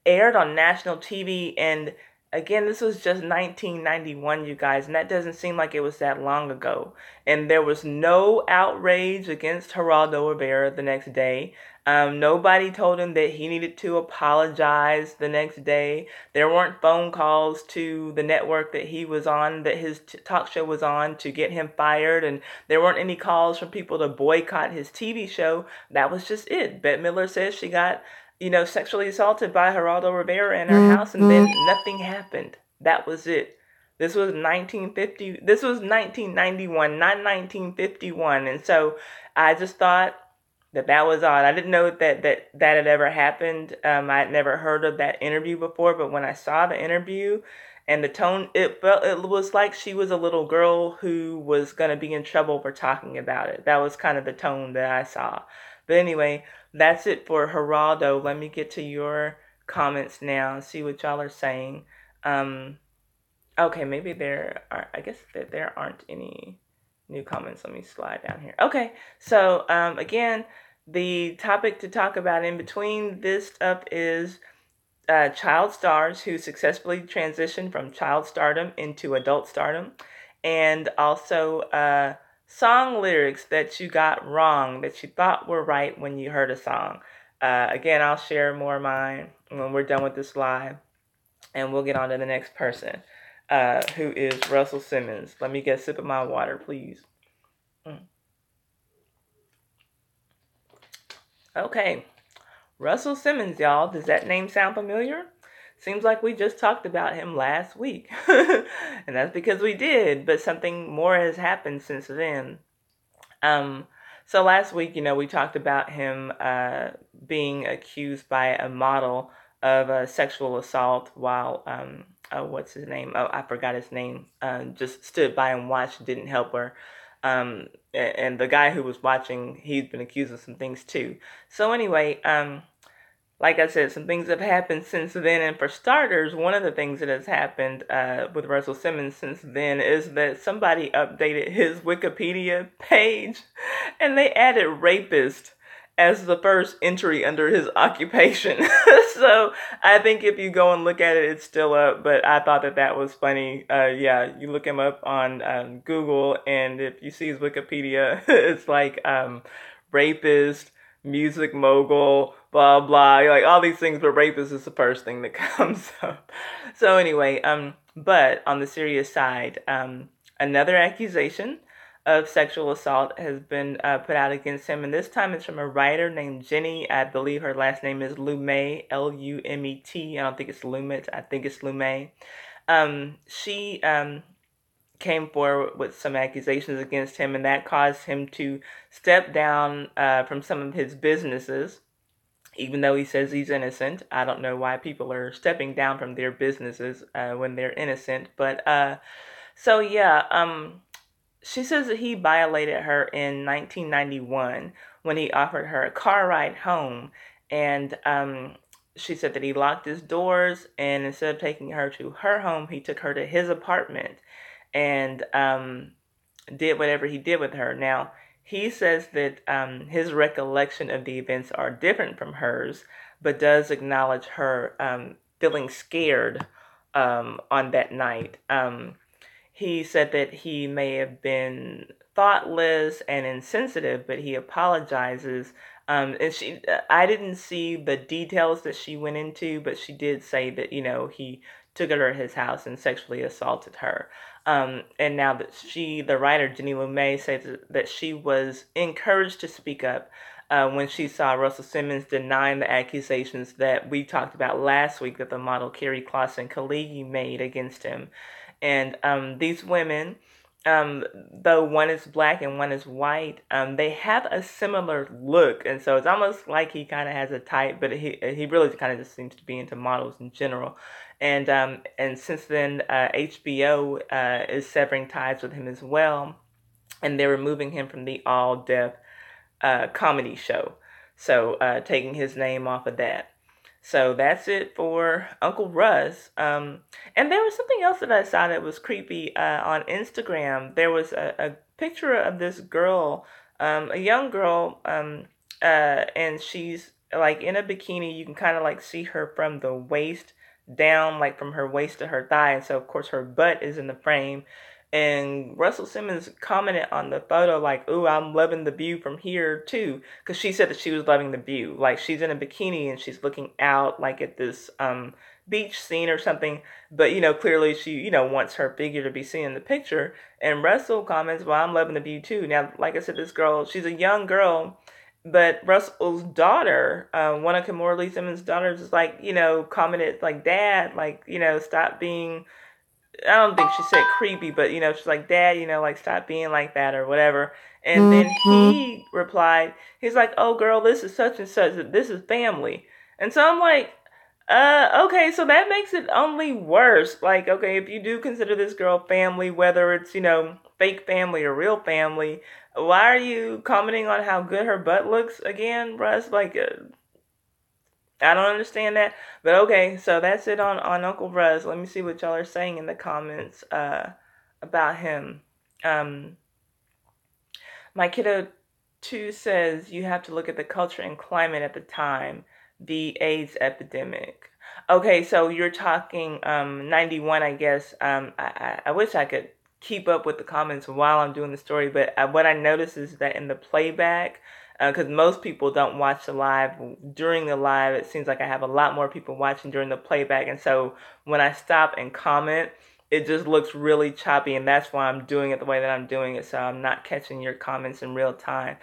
Speaker 1: aired on national TV, and again, this was just 1991, you guys, and that doesn't seem like it was that long ago. And there was no outrage against Geraldo Rivera the next day. Nobody told him that he needed to apologize the next day. There weren't phone calls to the network that he was on, that his talk show was on, to get him fired. And there weren't any calls from people to boycott his TV show. That was just it. Bette Midler says she got sexually assaulted by Geraldo Rivera in her house, and then nothing happened. That was it. This was 1950. This was 1991, not 1951. And so I just thought that was odd. I didn't know that had ever happened. I had never heard of that interview before, but when I saw the interview and the tone, it was like she was a little girl who was going to be in trouble for talking about it. That was kind of the tone that I saw. But anyway, that's it for Geraldo. Let me get to your comments now and see what y'all are saying. Okay, maybe there are, I guess that there aren't any new comments. Let me slide down here. Okay, so again, the topic to talk about in between this stuff is child stars who successfully transitioned from child stardom into adult stardom, and also song lyrics that you got wrong, that you thought were right when you heard a song. Again, I'll share more of mine when we're done with this live, and we'll get on to the next person, who is Russell Simmons. Let me get a sip of my water, please. Okay, Russell Simmons, y'all. Does that name sound familiar? Seems like we just talked about him last week. And that's because we did, but something more has happened since then. So last week, we talked about him being accused by a model of a sexual assault while, what's his name? Oh, I forgot his name. Just stood by and watched, didn't help her. And the guy who was watching, he's been accused of some things too. So anyway, like I said, some things have happened since then. And for starters, one of the things that has happened with Russell Simmons since then is that somebody updated his Wikipedia page and they added rapist as the first entry under his occupation. So I think if you go and look at it, it's still up. But I thought that was funny. Yeah, you look him up on Google, and if you see his Wikipedia, it's like rapist, music mogul, blah blah, like all these things, but rapist is the first thing that comes up. So anyway, but on the serious side, another accusation of sexual assault has been put out against him, and this time it's from a writer named Jenny. I believe her last name is Lumet, Lumet. I don't think it's Lumet. I think it's Lumet. She came forward with some accusations against him, and that caused him to step down from some of his businesses, even though he says he's innocent. I don't know why people are stepping down from their businesses when they're innocent. But so yeah, she says that he violated her in 1991 when he offered her a car ride home. And she said that he locked his doors, and instead of taking her to her home, he took her to his apartment and did whatever he did with her. Now, he says that his recollection of the events are different from hers, but does acknowledge her feeling scared on that night. He said that he may have been thoughtless and insensitive, but he apologizes. And I didn't see the details that she went into, but she did say that, he took her to his house and sexually assaulted her. And now that the writer, Jenny Lumet, says that she was encouraged to speak up when she saw Russell Simmons denying the accusations that we talked about last week that the model Carrie Clausen-Kaligi made against him. And these women, though one is black and one is white, they have a similar look, and so it's almost like he kind of has a type, but he really kind of just seems to be into models in general. And since then, HBO is severing ties with him as well, and they're removing him from the All Deaf comedy show, so taking his name off of that. So that's it for Uncle Russ. And there was something else that I saw that was creepy on Instagram. There was a picture of this girl, a young girl, and she's like in a bikini. You can kind of like see her from the waist down, like from her waist to her thigh. And so, of course, her butt is in the frame. And Russell Simmons commented on the photo like, "Ooh, I'm loving the view from here too," because she said that she was loving the view. Like she's in a bikini and she's looking out like at this beach scene or something. But clearly she wants her figure to be seen in the picture. And Russell comments, "Well, I'm loving the view too." Now, like I said, this girl, she's a young girl, but Russell's daughter, one of Kimora Lee Simmons' daughters, is like, commented like, "Dad, like, stop being." I don't think she said creepy, but she's like, "Dad, like stop being like that or whatever." And then he replied, he's like, "Oh, girl, this is such and such. This is family." And so I'm like, okay, so that makes it only worse. Like, okay, if you do consider this girl family, whether it's, fake family or real family, why are you commenting on how good her butt looks again, Russ? Like, I don't understand that. But okay, so that's it on Uncle Russ. Let me see what y'all are saying in the comments about him. Um, my kiddo too says you have to look at the culture and climate at the time, the AIDS epidemic. Okay, so you're talking 91, I guess. I wish I could keep up with the comments while I'm doing the story, but what I noticed is that in the playback, because most people don't watch the live during the live, it seems like I have a lot more people watching during the playback, and so when I stop and comment, it just looks really choppy, and that's why I'm doing it the way that I'm doing it, so I'm not catching your comments in real time.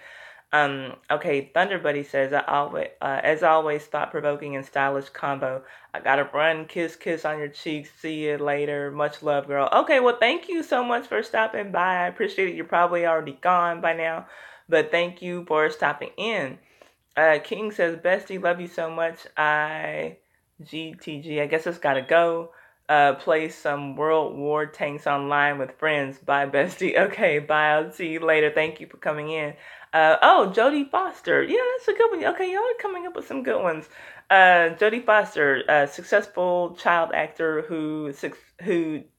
Speaker 1: Okay, Thunder Buddy says, as always, thought-provoking and stylish combo. I gotta run, kiss, kiss on your cheeks. See you later. Much love, girl. Okay, well, thank you so much for stopping by. I appreciate it. You're probably already gone by now, but thank you for stopping in. King says, Bestie, love you so much. GTG. I guess it's gotta go. Play some World War tanks online with friends. Bye, Bestie. Okay, bye. I'll see you later. Thank you for coming in. Jodie Foster. Yeah, that's a good one. Okay, y'all are coming up with some good ones. Jodie Foster, a successful child actor who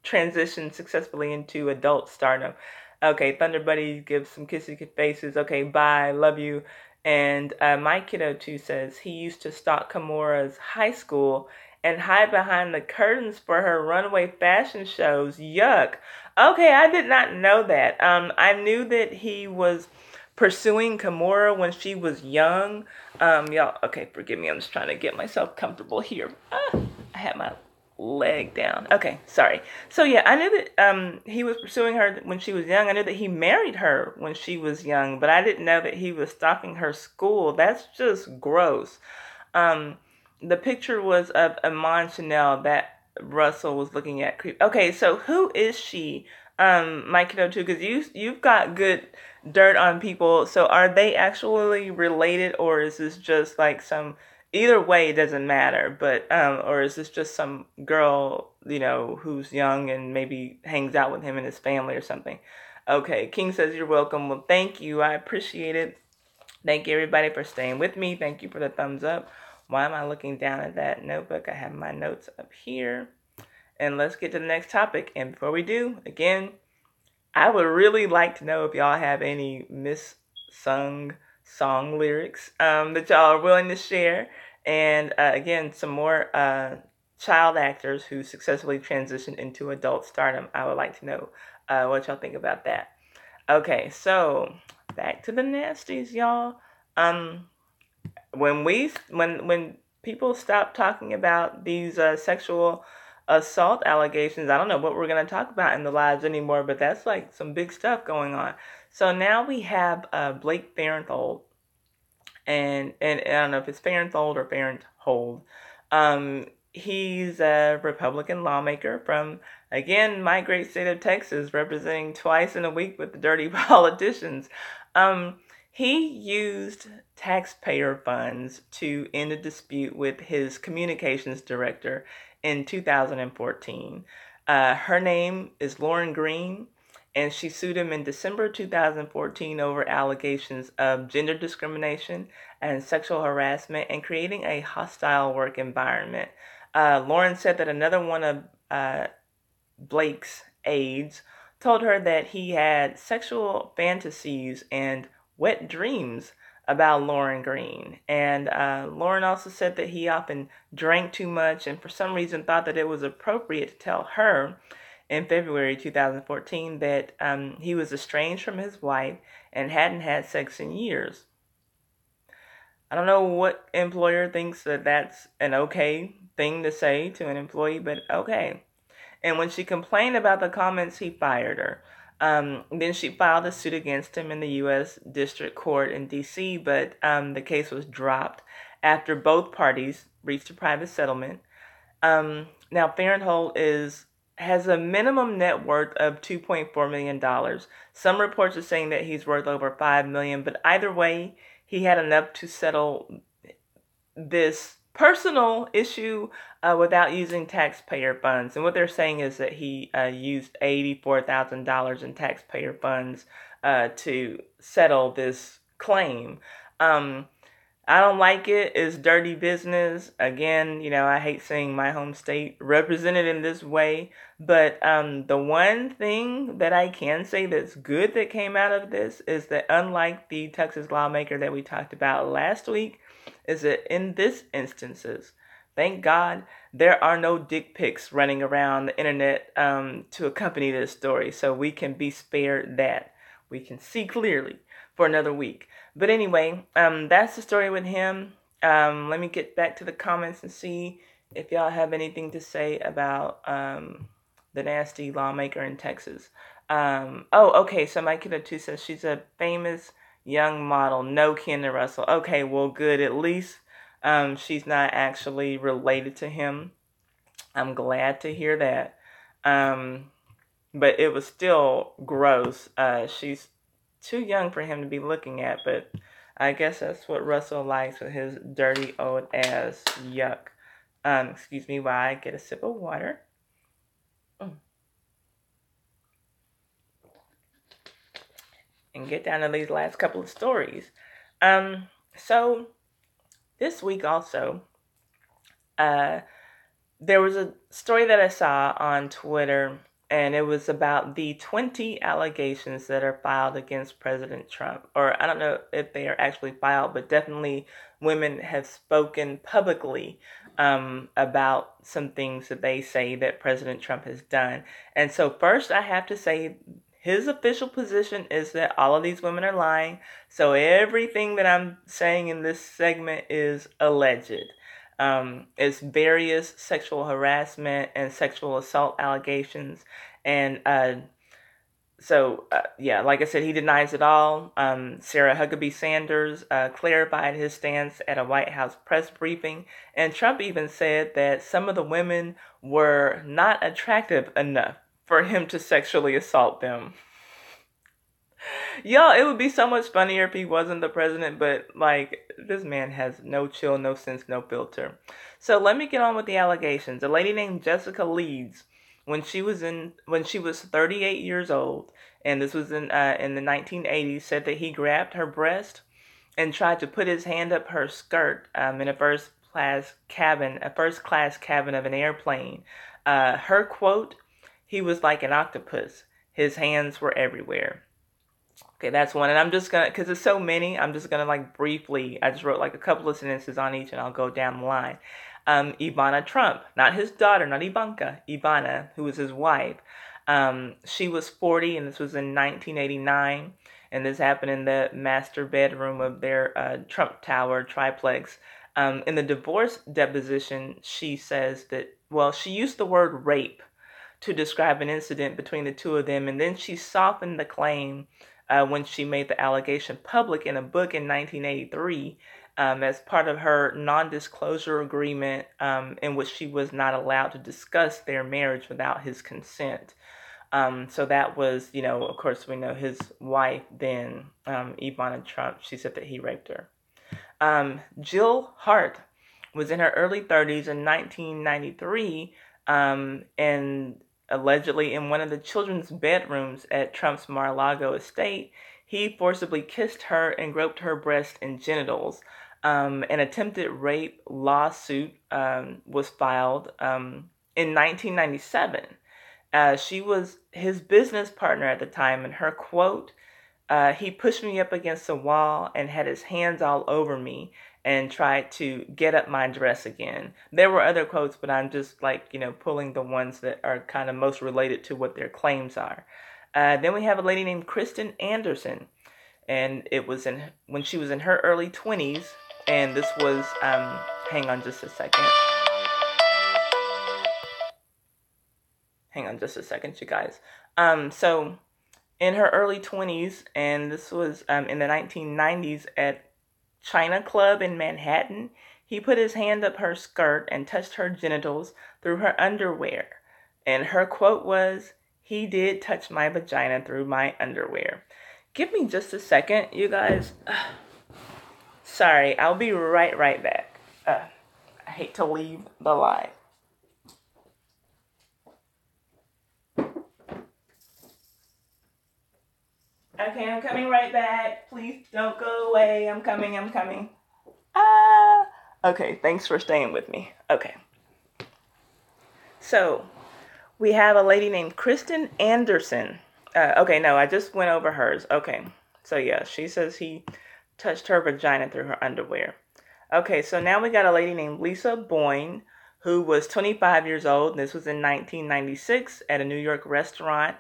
Speaker 1: transitioned successfully into adult stardom. Okay, Thunder Buddy gives some kissy faces. Okay, bye. Love you. And my kiddo too says he used to stalk Kimura's high school and hide behind the curtains for her runway fashion shows. Yuck. Okay, I did not know that. I knew that he was pursuing Kimura when she was young. Y'all, okay, forgive me. I'm just trying to get myself comfortable here. I had my leg down. Okay, sorry. So yeah, I knew that he was pursuing her when she was young. I knew that he married her when she was young, but I didn't know that he was stalking her school. That's just gross. Um, the picture was of Iman Chanel that Russell was looking at. Okay, so who is she? Mike Kiddo too, because you've got good dirt on people. So are they actually related, or is this just like some? Either way, it doesn't matter. But or is this just some girl, who's young and maybe hangs out with him and his family or something? Okay, King says you're welcome. Well, thank you. I appreciate it. Thank you, everybody, for staying with me. Thank you for the thumbs up. Why am I looking down at that notebook? I have my notes up here. And let's get to the next topic. And before we do, again, I would really like to know if y'all have any missung song lyrics that y'all are willing to share. And again, some more child actors who successfully transitioned into adult stardom. I would like to know what y'all think about that. Okay, so back to the nasties, y'all. When people stop talking about these sexual assault allegations, I don't know what we're going to talk about in the lives anymore, but that's like some big stuff going on. So now we have Blake Farenthold, and I don't know if it's Farenthold or Farenthold. He's a Republican lawmaker from, again, my great state of Texas, representing twice in a week with the dirty politicians. He used taxpayer funds to end a dispute with his communications director in 2014. Her name is Lauren Green, and she sued him in December 2014 over allegations of gender discrimination and sexual harassment and creating a hostile work environment. Lauren said that another one of Blake's aides told her that he had sexual fantasies and wet dreams about Lauren Green. And Lauren also said that he often drank too much and for some reason thought that it was appropriate to tell her in February 2014 that he was estranged from his wife and hadn't had sex in years. I don't know what employer thinks that that's an okay thing to say to an employee, but okay. And when she complained about the comments, he fired her. Then she filed a suit against him in the U.S. District Court in D.C., but the case was dropped after both parties reached a private settlement. Now, Farenthold has a minimum net worth of $2.4 million. Some reports are saying that he's worth over $5 million, but either way, he had enough to settle this personal issue without using taxpayer funds. And what they're saying is that he used $84,000 in taxpayer funds to settle this claim. I don't like it. It's dirty business. Again, I hate seeing my home state represented in this way. But the one thing that I can say that's good that came out of this is that unlike the Texas lawmaker that we talked about last week, is that in this instances, thank God, there are no dick pics running around the internet to accompany this story. So we can be spared that. We can see clearly for another week. But anyway, that's the story with him. Let me get back to the comments and see if y'all have anything to say about the nasty lawmaker in Texas. Okay, so my kiddo too says she's a famous young model, no kin to Russell. Okay, well, good. At least she's not actually related to him. I'm glad to hear that. But it was still gross. She's too young for him to be looking at, but I guess that's what Russell likes with his dirty old ass. Yuck. Excuse me while I get a sip of water. And get down to these last couple of stories. So this week also, there was a story that I saw on Twitter, and it was about the 20 allegations that are filed against President Trump. Or I don't know if they are actually filed, but definitely women have spoken publicly about some things that they say that President Trump has done. And so first I have to say his official position is that all of these women are lying. So everything that I'm saying in this segment is alleged. It's various sexual harassment and sexual assault allegations. And like I said, he denies it all. Sarah Huckabee Sanders clarified his stance at a White House press briefing. And Trump even said that some of the women were not attractive enough for him to sexually assault them. Y'all, it would be so much funnier if he wasn't the president, but this man has no chill, no sense, no filter. So let me get on with the allegations. A lady named Jessica Leeds, when she was 38 years old, and this was in the 1980s, said that he grabbed her breast and tried to put his hand up her skirt in a first class cabin of an airplane. Her quote: "He was like an octopus. His hands were everywhere." Okay, that's one. And I'm just going to, because there's so many, I'm just going to briefly, I just wrote a couple of sentences on each and I'll go down the line. Ivana Trump, not his daughter, not Ivanka, Ivana, who was his wife. She was 40 and this was in 1989. And this happened in the master bedroom of their Trump Tower triplex. In the divorce deposition, she says that, she used the word rape to describe an incident between the two of them. And then she softened the claim when she made the allegation public in a book in 1983 as part of her non-disclosure agreement in which she was not allowed to discuss their marriage without his consent. So that was, of course, we know his wife then, Ivana Trump. She said that he raped her. Jill Hart was in her early 30s in 1993 and allegedly in one of the children's bedrooms at Trump's Mar-a-Lago estate, he forcibly kissed her and groped her breast and genitals. An attempted rape lawsuit was filed in 1997. She was his business partner at the time, and her quote, "He pushed me up against the wall and had his hands all over me and tried to get up my dress again." There were other quotes, but I'm just pulling the ones that are kind of most related to what their claims are. Then we have a lady named Kristen Anderson, and it was when she was in her early 20s, and this was, hang on just a second. Hang on just a second, you guys. So in her early 20s, and this was in the 1990s at China Club in Manhattan. He put his hand up her skirt and touched her genitals through her underwear. And her quote was, "He did touch my vagina through my underwear." Give me just a second, you guys. Sorry, I'll be right back. I hate to leave the live. Okay, I'm coming right back. Please don't go away. I'm coming. Ah! Okay, thanks for staying with me. Okay. So, we have a lady named Kristen Anderson. Okay, no, I just went over hers. Okay. So, yeah, she says he touched her vagina through her underwear. Okay, so now we got a lady named Lisa Boyne, who was 25 years old. This was in 1996 at a New York restaurant.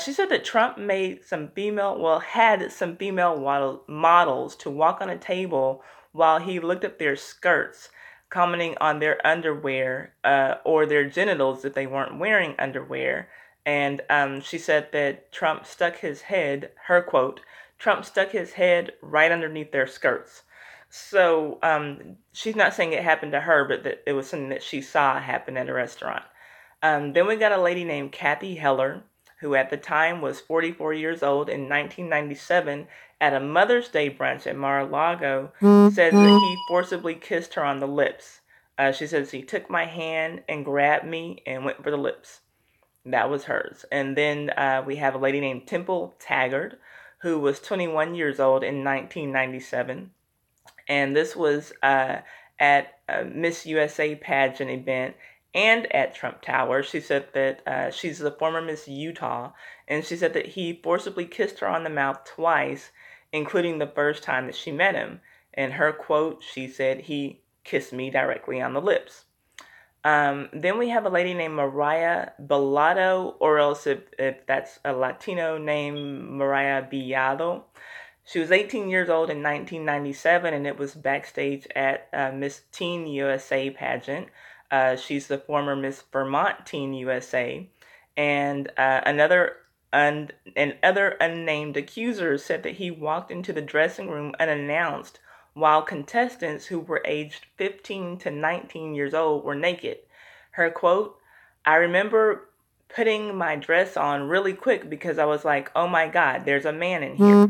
Speaker 1: She said that Trump had some female models to walk on a table while he looked at their skirts, commenting on their underwear or their genitals if they weren't wearing underwear. And she said that Trump stuck his head, her quote, Trump stuck his head right underneath their skirts. So she's not saying it happened to her, but that it was something that she saw happen at a restaurant. Then we got a lady named Kathy Heller, who at the time was 44 years old in 1997 at a Mother's Day brunch at Mar-a-Lago, says that he forcibly kissed her on the lips. She says he took my hand and grabbed me and went for the lips. That was hers. And then we have a lady named Temple Taggart, who was 21 years old in 1997. And this was at a Miss USA pageant event and at Trump Tower. She said that she's the former Miss Utah, and she said that he forcibly kissed her on the mouth twice, including the first time that she met him. And her quote, she said, "He kissed me directly on the lips." Then we have a lady named Mariah Bellado, or else if that's a Latino name, Mariah Bellado. She was 18 years old in 1997, and it was backstage at Miss Teen USA pageant. She's the former Miss Vermont Teen USA. And other unnamed accusers said that he walked into the dressing room unannounced while contestants who were aged 15 to 19 years old were naked. Her quote, "I remember putting my dress on really quick because I was like, oh my God, there's a man in here."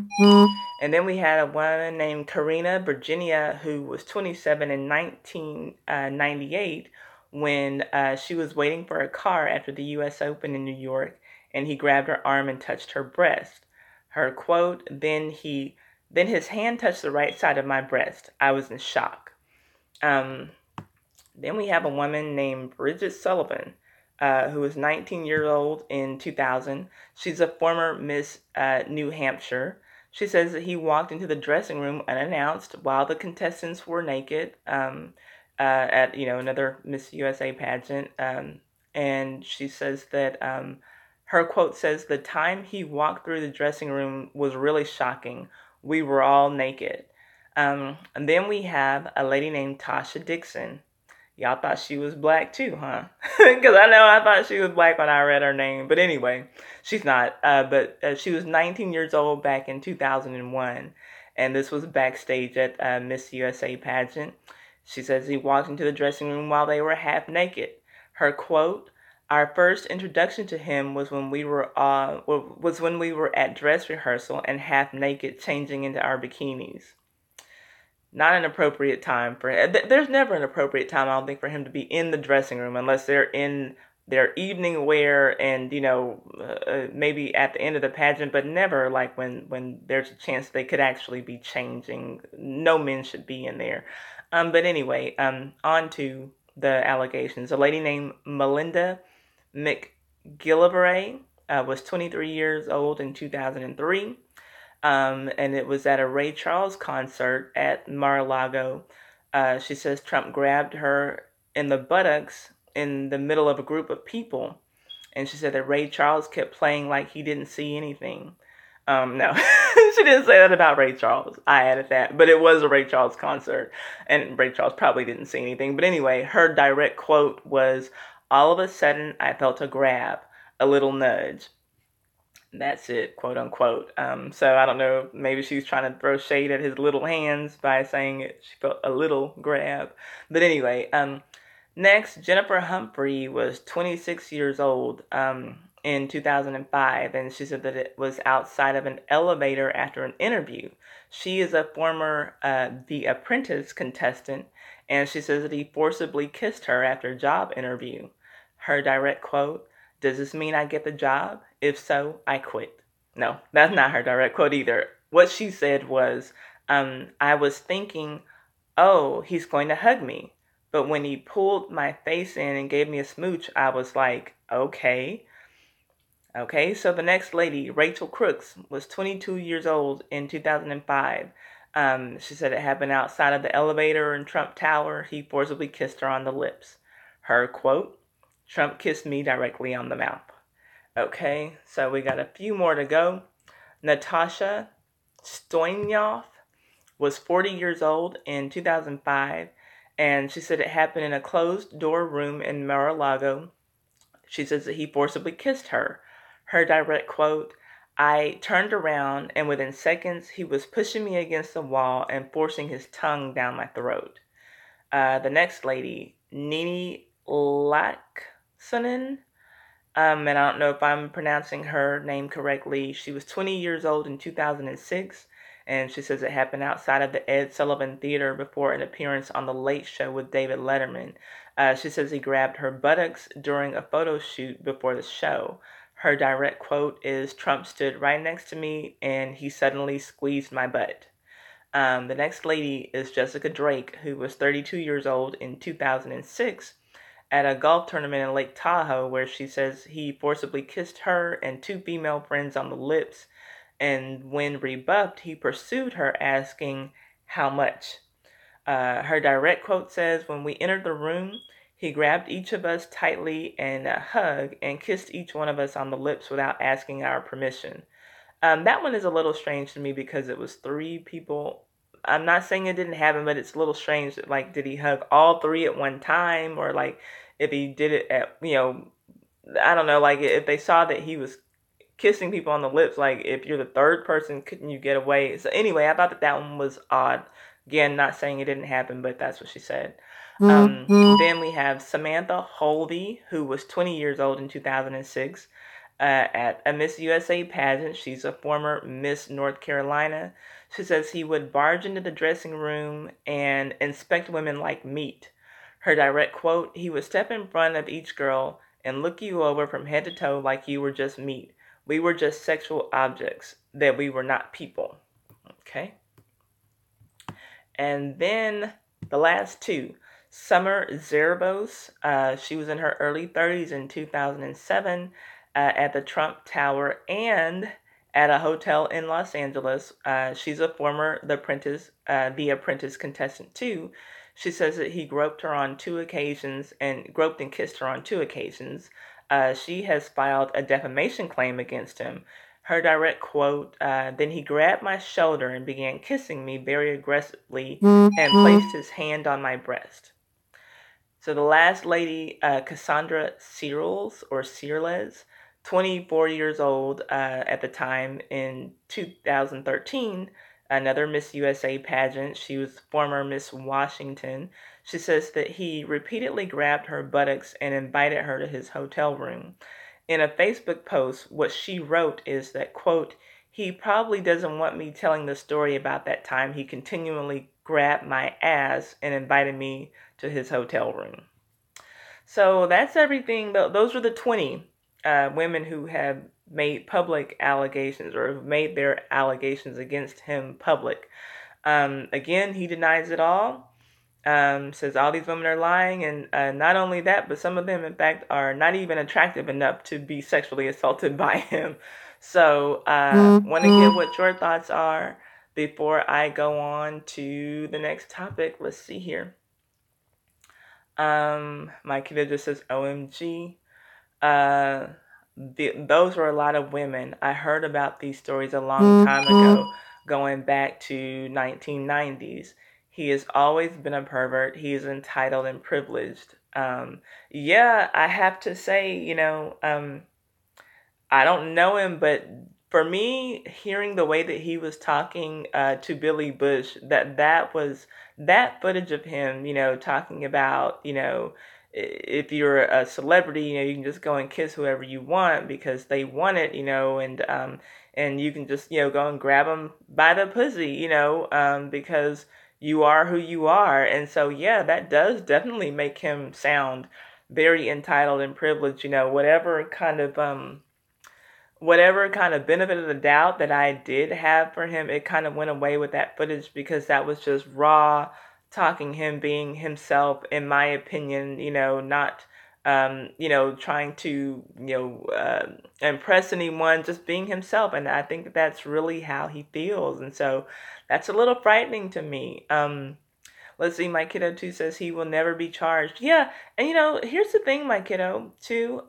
Speaker 1: And then we had a woman named Karina Virginia, who was 27 in 1998 when she was waiting for a car after the U.S. Open in New York, and he grabbed her arm and touched her breast. Her quote, then his hand touched the right side of my breast. I was in shock. Then we have a woman named Bridget Sullivan, who was 19 years old in 2000. She's a former Miss New Hampshire. She says that he walked into the dressing room unannounced while the contestants were naked at another Miss USA pageant. And she says that her quote says, "The time he walked through the dressing room was really shocking. We were all naked." And then we have a lady named Tasha Dixon. Y'all thought she was black too, huh? Because I thought she was black when I read her name. But anyway, she's not. But she was 19 years old back in 2001. And this was backstage at Miss USA pageant. She says he walked into the dressing room while they were half naked. Her quote, "Our first introduction to him was when we were at dress rehearsal and half naked changing into our bikinis." Not an appropriate time for him. There's never an appropriate time, I don't think, for him to be in the dressing room unless they're in their evening wear and, maybe at the end of the pageant, but never like when there's a chance they could actually be changing. No men should be in there. But anyway, on to the allegations. A lady named Melinda McGillivray was 23 years old in 2003. And it was at a Ray Charles concert at Mar-a-Lago. She says Trump grabbed her in the buttocks in the middle of a group of people. And she said that Ray Charles kept playing like he didn't see anything. No, she didn't say that about Ray Charles. I added that. But it was a Ray Charles concert. And Ray Charles probably didn't see anything. But anyway, her direct quote was, "All of a sudden, I felt a grab, a little nudge." That's it, quote unquote. So I don't know, maybe she's trying to throw shade at his little hands by saying she felt a little grab. But anyway, next, Jennifer Humphrey was 26 years old in 2005, and she said that it was outside of an elevator after an interview. She is a former The Apprentice contestant, and she says that he forcibly kissed her after a job interview. Her direct quote, "Does this mean I get the job? If so, I quit." No, that's not her direct quote either. What she said was, I was thinking, oh, he's going to hug me. But when he pulled my face in and gave me a smooch, I was like, okay. Okay, so the next lady, Rachel Crooks, was 22 years old in 2005. She said it happened outside of the elevator in Trump Tower. He forcibly kissed her on the lips. Her quote, "Trump kissed me directly on the mouth." Okay, so we got a few more to go. Natasha Stoyanov was 40 years old in 2005, and she said it happened in a closed door room in Mar-a-Lago. She says that he forcibly kissed her. Her direct quote, "I turned around, and within seconds he was pushing me against the wall and forcing his tongue down my throat." The next lady, Nini Laaksonen, and I don't know if I'm pronouncing her name correctly. She was 20 years old in 2006, and she says it happened outside of the Ed Sullivan Theater before an appearance on The Late Show with David Letterman. She says he grabbed her buttocks during a photo shoot before the show. Her direct quote is, "Trump stood right next to me, and he suddenly squeezed my butt." The next lady is Jessica Drake, who was 32 years old in 2006, at a golf tournament in Lake Tahoe, where she says he forcibly kissed her and two female friends on the lips, and when rebuffed, he pursued her, asking, "How much?" Her direct quote says, "When we entered the room, he grabbed each of us tightly in a hug and kissed each one of us on the lips without asking our permission." That one is a little strange to me because it was three people. I'm not saying it didn't happen, but it's a little strange. Like, did he hug all three at one time? Or, like, if he did it at, I don't know, like, if they saw that he was kissing people on the lips, like, if you're the third person, couldn't you get away? So, anyway, I thought that one was odd. Again, not saying it didn't happen, but that's what she said. Then we have Samantha Holvey, who was 20 years old in 2006. At a Miss USA pageant. She's a former Miss North Carolina. She says he would barge into the dressing room and inspect women like meat. Her direct quote, "He would step in front of each girl and look you over from head to toe like you were just meat. We were just sexual objects, that we were not people." Okay. And then the last two. Summer Zerbos. She was in her early 30s in 2007 at the Trump Tower and at a hotel in Los Angeles. She's a former The Apprentice contestant too. She says that he groped and kissed her on two occasions. She has filed a defamation claim against him. Her direct quote, "Then he grabbed my shoulder and began kissing me very aggressively and placed his hand on my breast." So the last lady, Cassandra Searles, 24 years old at the time in 2013, another Miss USA pageant. She was former Miss Washington. She says that he repeatedly grabbed her buttocks and invited her to his hotel room. In a Facebook post, what she wrote is that, quote, "He probably doesn't want me telling the story about that time he continually grabbed my ass and invited me to his hotel room." So that's everything. Those are the 20 women who have made public allegations or have made their allegations against him public. Again, he denies it all. Says all these women are lying, and not only that, but some of them, in fact, are not even attractive enough to be sexually assaulted by him. So, want to get what your thoughts are before I go on to the next topic. Let's see here. My kid just says OMG. Those were a lot of women. I heard about these stories a long time ago, going back to 1990s. He has always been a pervert. He is entitled and privileged. Yeah, I have to say, I don't know him, but for me, hearing the way that he was talking to Billy Bush, that footage of him, talking about, if you're a celebrity, you can just go and kiss whoever you want because they want it, and you can just, go and grab them by the pussy, because you are who you are. And so, yeah, that does definitely make him sound very entitled and privileged, whatever kind of benefit of the doubt that I did have for him, it kind of went away with that footage because that was just raw talking, him being himself, in my opinion, not, trying to, impress anyone, just being himself. And I think that's really how he feels. And so that's a little frightening to me. Let's see, my kiddo too says he will never be charged. Yeah. And here's the thing, my kiddo too.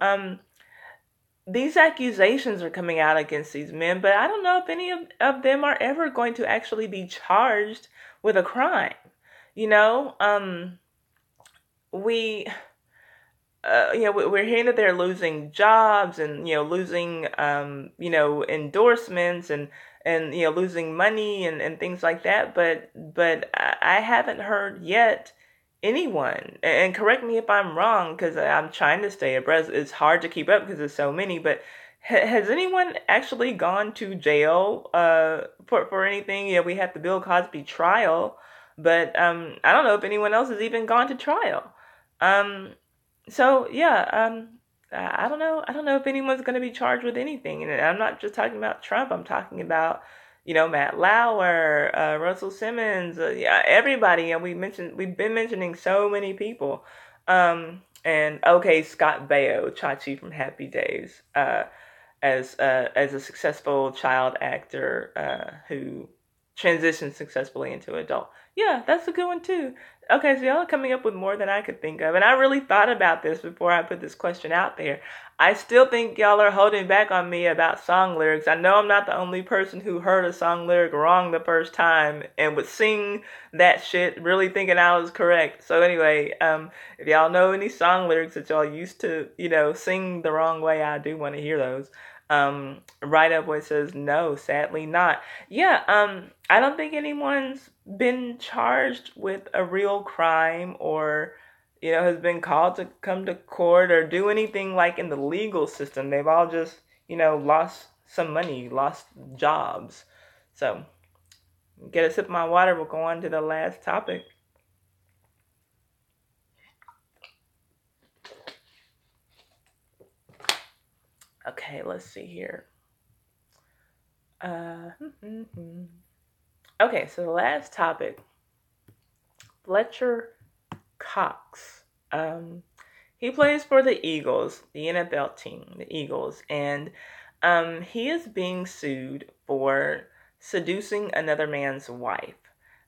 Speaker 1: These accusations are coming out against these men, but I don't know if any of them are ever going to actually be charged with a crime. You know, we, we're hearing that they're losing jobs and, losing, endorsements and, losing money and things like that. But I haven't heard yet anyone, and correct me if I'm wrong, because I'm trying to stay abreast. It's hard to keep up because there's so many, but has anyone actually gone to jail for anything? We had the Bill Cosby trial, but I don't know if anyone else has even gone to trial. Um, so yeah, I don't know. I don't know if anyone's going to be charged with anything, and I'm not just talking about Trump. I'm talking about Matt Lauer, Russell Simmons, yeah, everybody. And we've been mentioning so many people. And okay, Scott Baio, Chachi from Happy Days, as a successful child actor who transitioned successfully into adult. Yeah, that's a good one too. Okay, so y'all are coming up with more than I could think of. And I really thought about this before I put this question out there. I still think y'all are holding back on me about song lyrics. I know I'm not the only person who heard a song lyric wrong the first time and would sing that shit really thinking I was correct. So anyway, if y'all know any song lyrics that y'all used to, sing the wrong way, I do want to hear those. Right Up Boy says, no, sadly not. Yeah, I don't think anyone's been charged with a real crime or, has been called to come to court or do anything like in the legal system. They've all just, lost some money, lost jobs. So, get a sip of my water. We'll go on to the last topic. Okay, let's see here. Okay, so the last topic, Fletcher Cox. He plays for the Eagles, the NFL team, the Eagles, and he is being sued for seducing another man's wife.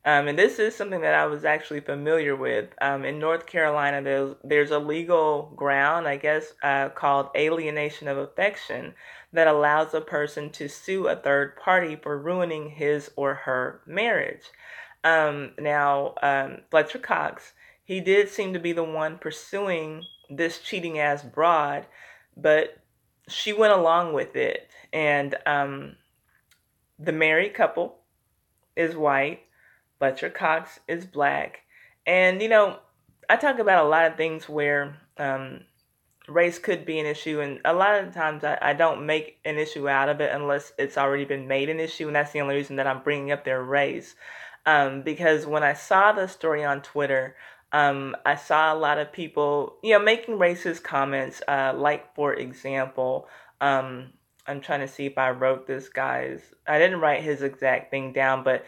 Speaker 1: And this is something that I was actually familiar with. In North Carolina, there's a legal ground, I guess, called alienation of affection that allows a person to sue a third party for ruining his or her marriage. Now, Fletcher Cox, he did seem to be the one pursuing this cheating ass broad, but she went along with it. And the married couple is white. Fletcher Cox is black. And, I talk about a lot of things where race could be an issue. And a lot of the times I don't make an issue out of it unless it's already been made an issue. And that's the only reason that I'm bringing up their race. Because when I saw the story on Twitter, I saw a lot of people, making racist comments, like, for example, I'm trying to see if I wrote this guy's, I didn't write his exact thing down, but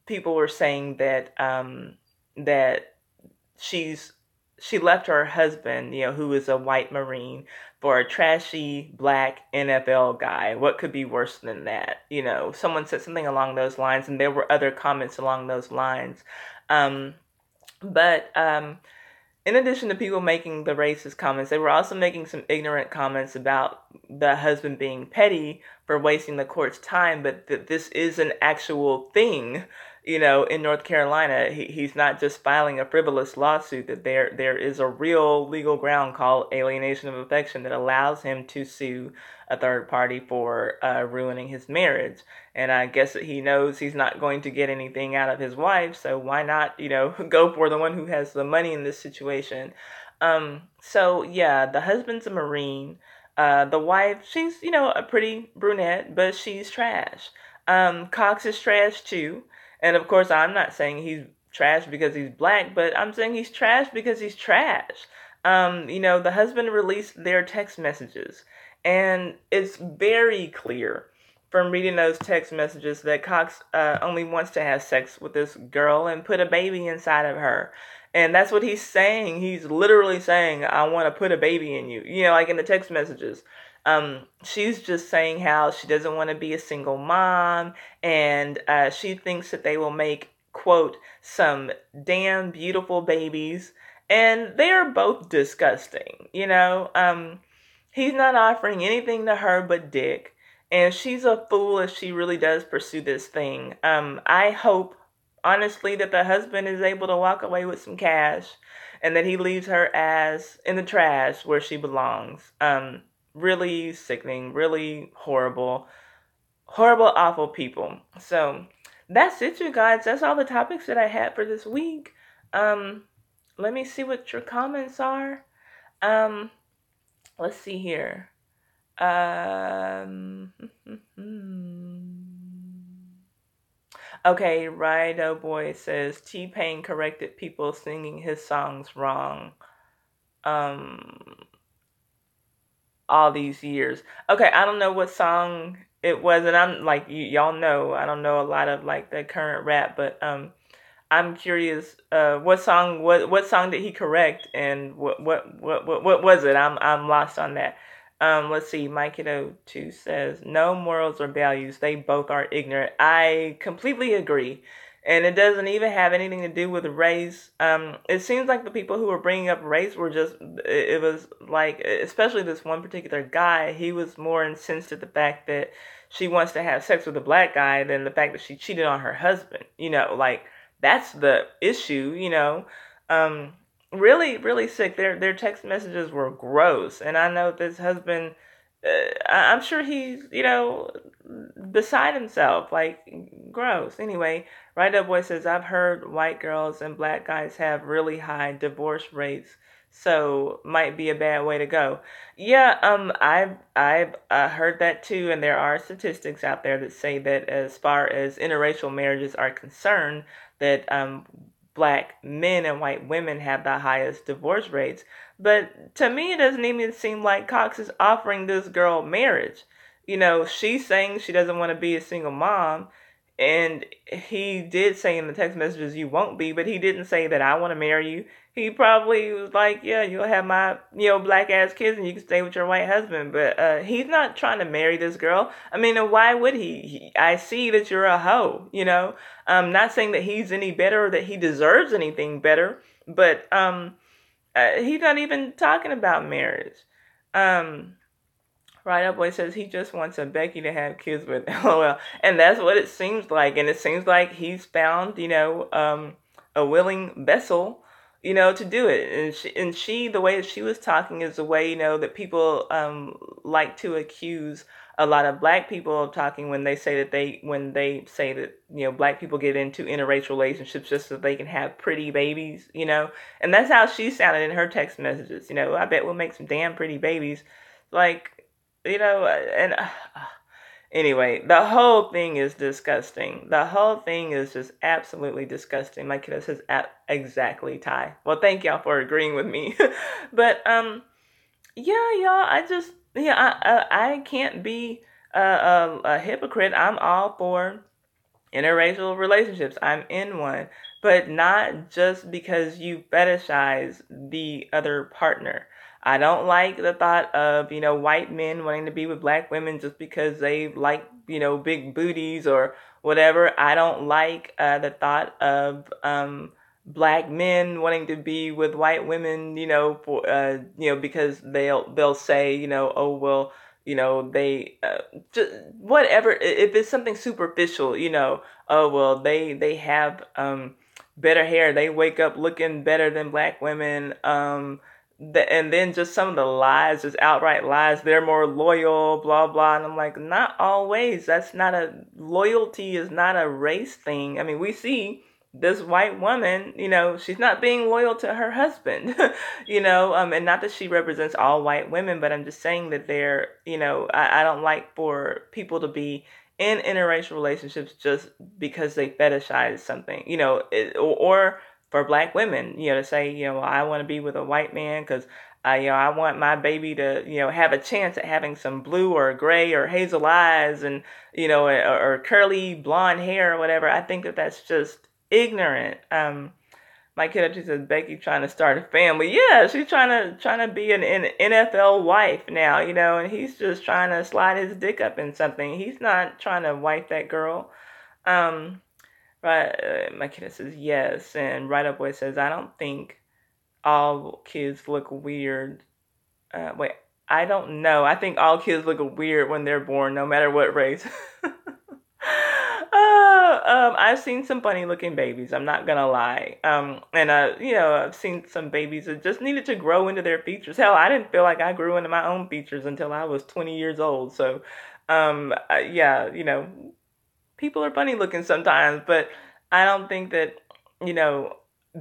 Speaker 1: people were saying that that she left her husband, who is a white Marine, for a trashy black NFL guy. What could be worse than that? Someone said something along those lines, and there were other comments along those lines. But in addition to people making the racist comments, they were also making some ignorant comments about the husband being petty for wasting the court's time, but that this is an actual thing. in North Carolina, he's not just filing a frivolous lawsuit, that there is a real legal ground called alienation of affection that allows him to sue a third party for ruining his marriage. And I guess that he knows he's not going to get anything out of his wife, so why not, go for the one who has the money in this situation? So yeah, the husband's a Marine. The wife, she's, a pretty brunette, but she's trash. Cox is trash too. And of course, I'm not saying he's trash because he's black, but I'm saying he's trash because he's trash. The husband released their text messages, and it's very clear from reading those text messages that Cox only wants to have sex with this girl and put a baby inside of her. And that's what he's saying. He's literally saying, I want to put a baby in you, like in the text messages. She's just saying how she doesn't want to be a single mom, and she thinks that they will make, quote, some damn beautiful babies. And they are both disgusting. He's not offering anything to her but dick. And she's a fool if she really does pursue this thing. I hope, honestly, that the husband is able to walk away with some cash and that he leaves her ass in the trash where she belongs. Really sickening, really horrible, horrible, awful people. So that's it, you guys. That's all the topics that I had for this week. Let me see what your comments are. Let's see here. Okay, Rido Boy says T-Pain corrected people singing his songs wrong. All these years. Okay, I don't know what song it was, and I'm like, y'all know, I don't know a lot of like the current rap, but I'm curious, what song did he correct, and what was it? I'm lost on that. Let's see. Mike Kiddo 2 says no morals or values. They both are ignorant. I completely agree, and it doesn't even have anything to do with race. It seems like the people who were bringing up race were just. It was like, especially this one particular guy. He was more incensed at the fact that she wants to have sex with a black guy than the fact that she cheated on her husband. Like. That's the issue. Really, really sick. Their text messages were gross, and I know this husband. I'm sure he's beside himself, like gross. Anyway, Right Up Boy says I've heard white girls and black guys have really high divorce rates, so might be a bad way to go. Yeah, I've heard that too, and there are statistics out there that say that as far as interracial marriages are concerned, that black men and white women have the highest divorce rates. But to me, it doesn't even seem like Cox is offering this girl marriage. She's saying she doesn't want to be a single mom. And he did say in the text messages, you won't be, but he didn't say that I want to marry you. He probably was like, yeah, you'll have my, black ass kids and you can stay with your white husband. But he's not trying to marry this girl. I mean, why would he? I see that you're a hoe, I'm not saying that he's any better or that he deserves anything better, but he's not even talking about marriage. Right Up Boy says he just wants a Becky to have kids with. LOL. And that's what it seems like. And it seems like he's found, a willing vessel, to do it. And she, the way that she was talking is the way, that people like to accuse a lot of black people of talking when they say that black people get into interracial relationships just so they can have pretty babies, And that's how she sounded in her text messages. I bet we'll make some damn pretty babies. Like, and anyway, the whole thing is disgusting. The whole thing is just absolutely disgusting. My kiddo says exactly, Ty. Well, thank y'all for agreeing with me. But yeah, y'all, I can't be a hypocrite. I'm all for interracial relationships. I'm in one, but not just because you fetishize the other partner. I don't like the thought of, white men wanting to be with black women just because they like, big booties or whatever. I don't like the thought of black men wanting to be with white women, for because they'll say, oh well, they just whatever. If it's something superficial, oh well, they have better hair. They wake up looking better than black women. And then just some of the lies, just outright lies. They're more loyal, blah blah. And I'm like, not always. That's not a loyalty. Is not a race thing. I mean, we see this white woman, she's not being loyal to her husband, and not that she represents all white women, but I'm just saying that I don't like for people to be in interracial relationships just because they fetishize something, or for black women, to say, well, I want to be with a white man because I want my baby to, have a chance at having some blue or gray or hazel eyes and, or curly blonde hair or whatever. I think that that's just ignorant. My kid actually says Becky trying to start a family. Yeah, she's trying to be an NFL wife now, and he's just trying to slide his dick up in something. He's not trying to wife that girl. Right, my kid says yes, and Right Up Boy says I don't think all kids look weird. Wait, I don't know. I think all kids look weird when they're born, no matter what race. I've seen some funny looking babies. I'm not gonna lie. And I've seen some babies that just needed to grow into their features. Hell, I didn't feel like I grew into my own features until I was 20 years old. So, yeah, people are funny looking sometimes, but I don't think that,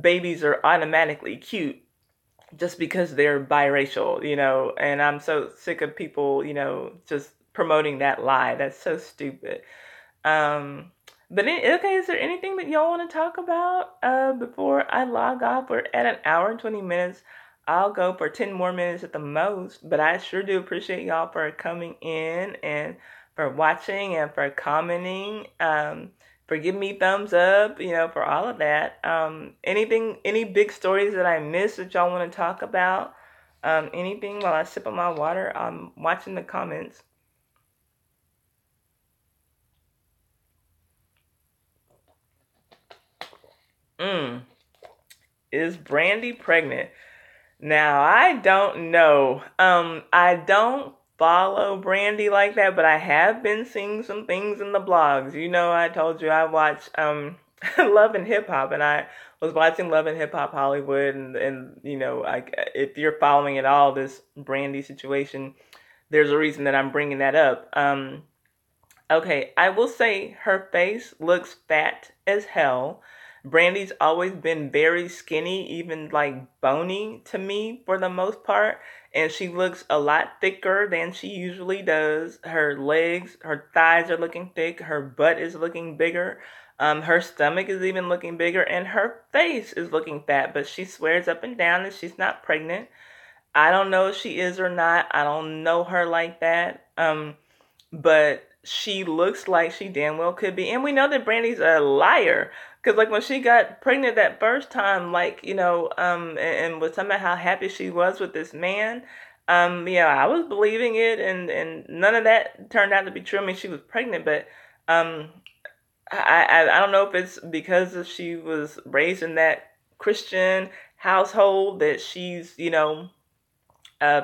Speaker 1: babies are automatically cute just because they're biracial, and I'm so sick of people, just promoting that lie. That's so stupid. Okay, is there anything that y'all want to talk about before I log off? We're at an hour and 20 minutes. I'll go for 10 more minutes at the most, but I sure do appreciate y'all for coming in and for watching and for commenting, for giving me thumbs up, for all of that. Any big stories that I missed that y'all want to talk about? Anything while I sip on my water? I'm watching the comments. Is Brandy pregnant? Now, I don't know. I don't follow Brandy like that, but I have been seeing some things in the blogs. I told you I watch Love and Hip Hop, and I was watching Love and Hip Hop Hollywood, and if you're following at all this Brandy situation, there's a reason that I'm bringing that up. Okay, I will say her face looks fat as hell. Brandy's always been very skinny, even like bony to me for the most part. And she looks a lot thicker than she usually does. Her legs, her thighs are looking thick. Her butt is looking bigger. Her stomach is even looking bigger. And her face is looking fat. But she swears up and down that she's not pregnant. I don't know if she is or not. I don't know her like that. But she looks like she damn well could be. And we know that Brandy's a liar. Because, like, when she got pregnant that first time, like, and was talking about how happy she was with this man, I was believing it, and none of that turned out to be true. I mean, she was pregnant, but I don't know if it's because she was raised in that Christian household that she's,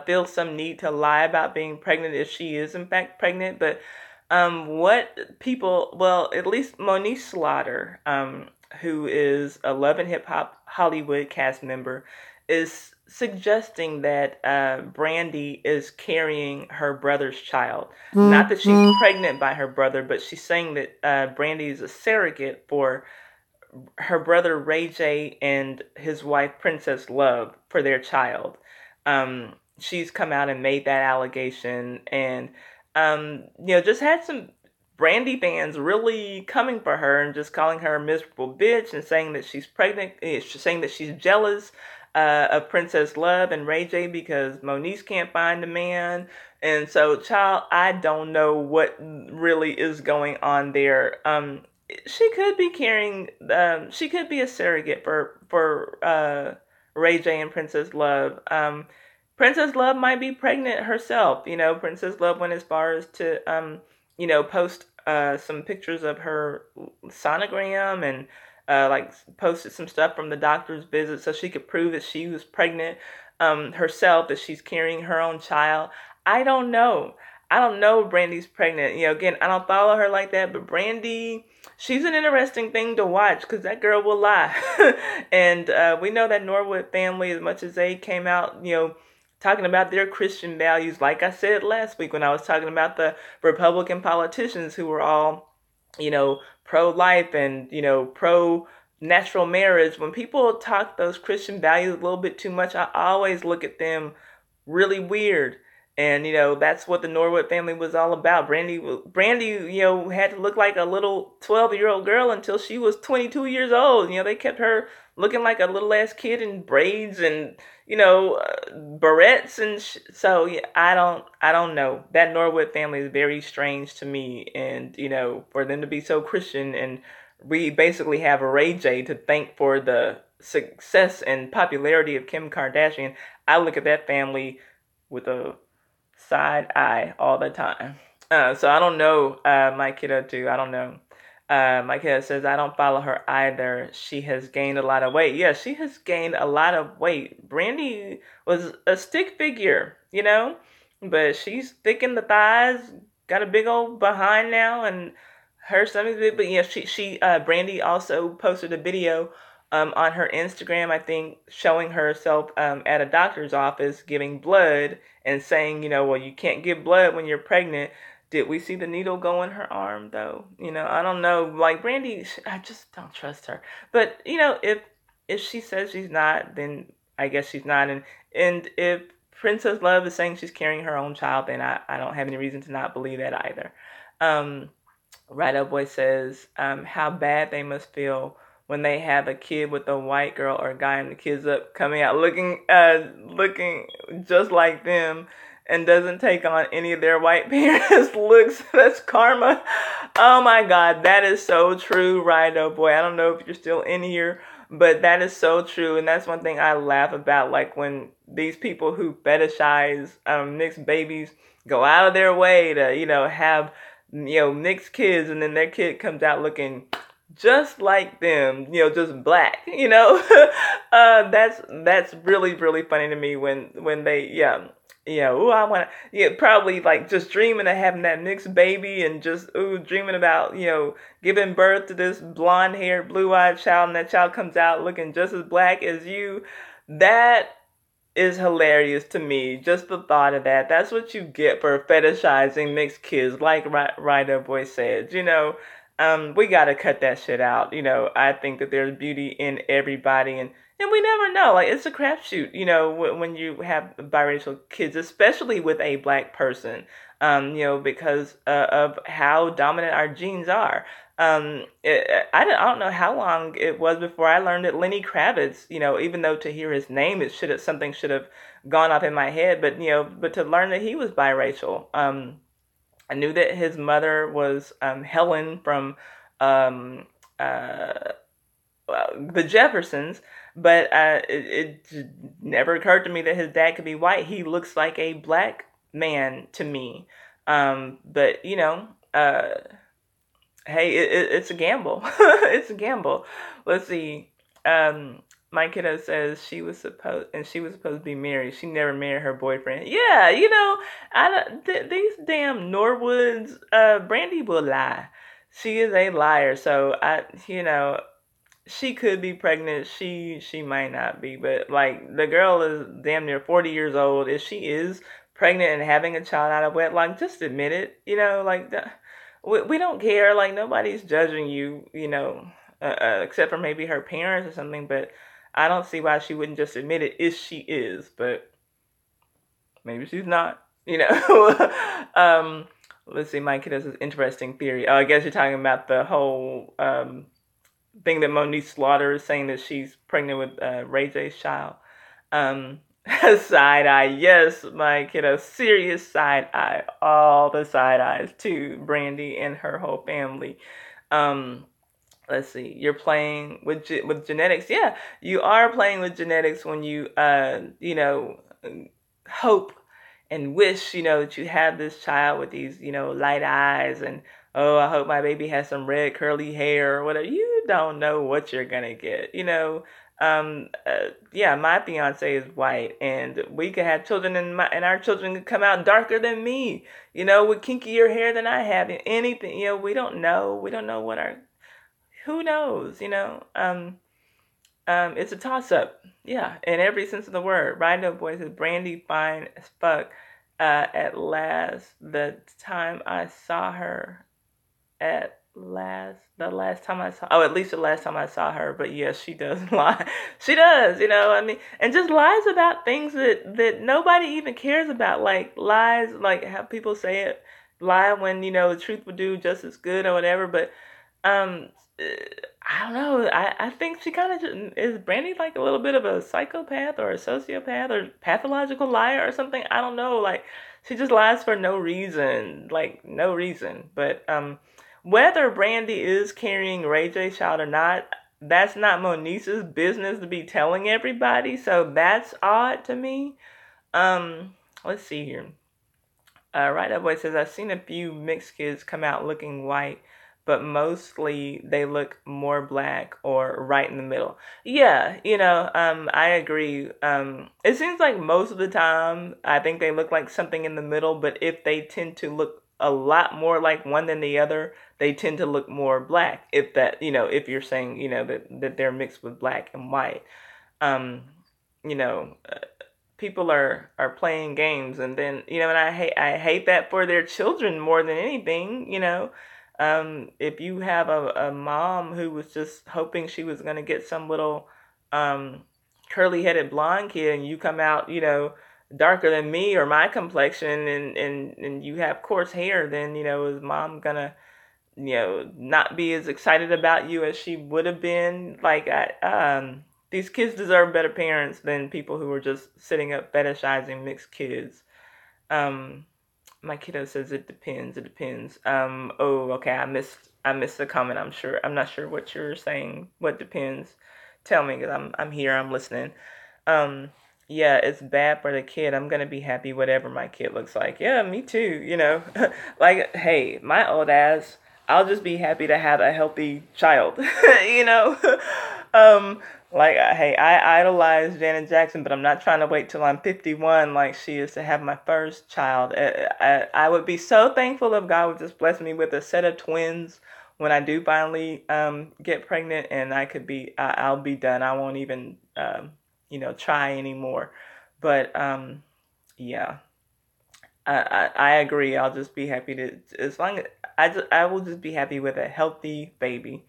Speaker 1: feels some need to lie about being pregnant if she is in fact pregnant. But at least Monique Slaughter, who is a Love and Hip Hop Hollywood cast member, is suggesting that Brandy is carrying her brother's child. Not that she's pregnant by her brother, but she's saying that Brandy is a surrogate for her brother Ray J and his wife Princess Love for their child. She's come out and made that allegation, and just had some Brandy fans really coming for her and just calling her a miserable bitch and saying that she's pregnant, saying that she's jealous of Princess Love and Ray J because Monique can't find a man. And so, child, I don't know what really is going on there. She could be carrying, she could be a surrogate for Ray J and Princess Love. Princess Love might be pregnant herself. Princess Love went as far as to, post some pictures of her sonogram and posted some stuff from the doctor's visit so she could prove that she was pregnant herself, that she's carrying her own child. I don't know. I don't know if Brandy's pregnant. Again, I don't follow her like that, but Brandy, she's an interesting thing to watch because that girl will lie. And we know that Norwood family, as much as they came out, talking about their Christian values, like I said last week when I was talking about the Republican politicians who were all, pro-life and, pro-natural marriage. When people talk those Christian values a little bit too much, I always look at them really weird. And that's what the Norwood family was all about. Brandy, had to look like a little 12-year-old girl until she was 22 years old. They kept her looking like a little ass kid in braids and barrettes and so yeah, I don't know. That Norwood family is very strange to me, and for them to be so Christian, and we basically have Ray J to thank for the success and popularity of Kim Kardashian. I look at that family with a side eye all the time. So I don't know, my kiddo too. I don't know. My kiddo says I don't follow her either. She has gained a lot of weight. Yeah, she has gained a lot of weight. Brandy was a stick figure, but she's thick in the thighs, got a big old behind now, and her stomach's big. But yeah, she Brandy also posted a video on her Instagram, I think, showing herself at a doctor's office giving blood and saying, well, you can't give blood when you're pregnant. Did we see the needle go in her arm, though? I don't know. Like, Brandy, I just don't trust her. But, if she says she's not, then I guess she's not. And if Princess Love is saying she's carrying her own child, then I don't have any reason to not believe that either. Right Up Boy says, how bad they must feel when they have a kid with a white girl or guy and the kid's up coming out looking just like them and doesn't take on any of their white parents' looks. That's karma. Oh my God, that is so true, Right Up Boy. I don't know if you're still in here, but that is so true. And that's one thing I laugh about, like when these people who fetishize mixed babies go out of their way to, have mixed kids, and then their kid comes out looking just like them, just black, that's really, really funny to me when they, ooh, I want to, probably like just dreaming of having that mixed baby and just, dreaming about, giving birth to this blonde haired, blue eyed child, and that child comes out looking just as black as you. That is hilarious to me. Just the thought of that. That's what you get for fetishizing mixed kids, like Right Up Boy said. We gotta cut that shit out. I think that there's beauty in everybody, and we never know. Like, it's a crapshoot. When you have biracial kids, especially with a black person. Because of how dominant our genes are. I don't know how long it was before I learned that Lenny Kravitz, even though to hear his name, something should have gone off in my head, but to learn that he was biracial. I knew that his mother was Helen from the Jeffersons, but it never occurred to me that his dad could be white. He looks like a black man to me. But hey, it's a gamble. It's a gamble. Let's see. My kiddo says she was supposed to be married. She never married her boyfriend. Yeah, these damn Norwoods. Brandy will lie. She is a liar. So she could be pregnant. She might not be, but like the girl is damn near 40 years old. If she is pregnant and having a child out of wedlock, just admit it. We don't care. Like, nobody's judging you. Except for maybe her parents or something. But I don't see why she wouldn't just admit it if she is. But maybe she's not. Let's see. My kid has this interesting theory. Oh, I guess you're talking about the whole thing that Monique Slaughter is saying, that she's pregnant with Ray J's child. Side eye, yes, my kiddo, serious side eye, all the side eyes to Brandy and her whole family. Let's see, you're playing with genetics. Yeah, you are playing with genetics when you hope and wish that you have this child with these light eyes, and oh, I hope my baby has some red curly hair or whatever. You don't know what you're gonna get. Yeah, my fiance is white, and we could have children, and our children could come out darker than me, with kinkier hair than I have, and anything, we don't know. We don't know what our, who knows. It's a toss up. Yeah, in every sense of the word. Rhino Boy says Brandy fine as fuck. At last, the time I saw her, the last time I saw, oh, at least the last time I saw her. But yes, she does lie. She does, I mean, and just lies about things that nobody even cares about, like lies, like how people say it, lie when the truth would do just as good or whatever. But um, I don't know. I think she kind of is Brandy like a little bit of a psychopath or a sociopath or pathological liar or something. I don't know. Like she just lies for no reason, like no reason. But whether Brandy is carrying Ray J's child or not, that's not Monice's business to be telling everybody. So that's odd to me. Let's see here. Right Up Boy says, I've seen a few mixed kids come out looking white, but mostly they look more black or right in the middle. Yeah, I agree. It seems like most of the time, I think they look like something in the middle, but if they tend to look a lot more like one than the other, they tend to look more black. If that, if you're saying, that they're mixed with black and white. Um, you know, people are playing games, and then and I hate that for their children more than anything. If you have a mom who was just hoping she was going to get some little curly headed blonde kid, and you come out darker than me or my complexion, and you have coarse hair, then is mom gonna not be as excited about you as she would have been? These kids deserve better parents than people who are just sitting up fetishizing mixed kids. Um, my kiddo says it depends. It depends. Oh, okay. I missed the comment. I'm not sure what you're saying. What depends? Tell me, because I'm here. I'm listening. Um, yeah, it's bad for the kid. I'm gonna be happy whatever my kid looks like. Yeah, me too. Like, hey, my old ass. I'll just be happy to have a healthy child. you know. Hey, I idolize Janet Jackson, but I'm not trying to wait till I'm 51 like she is to have my first child. I would be so thankful if God would just bless me with a set of twins when I do finally get pregnant, and I'll be done. I won't even try anymore. But yeah, I agree. I'll just be happy to, as long as I will just be happy with a healthy baby.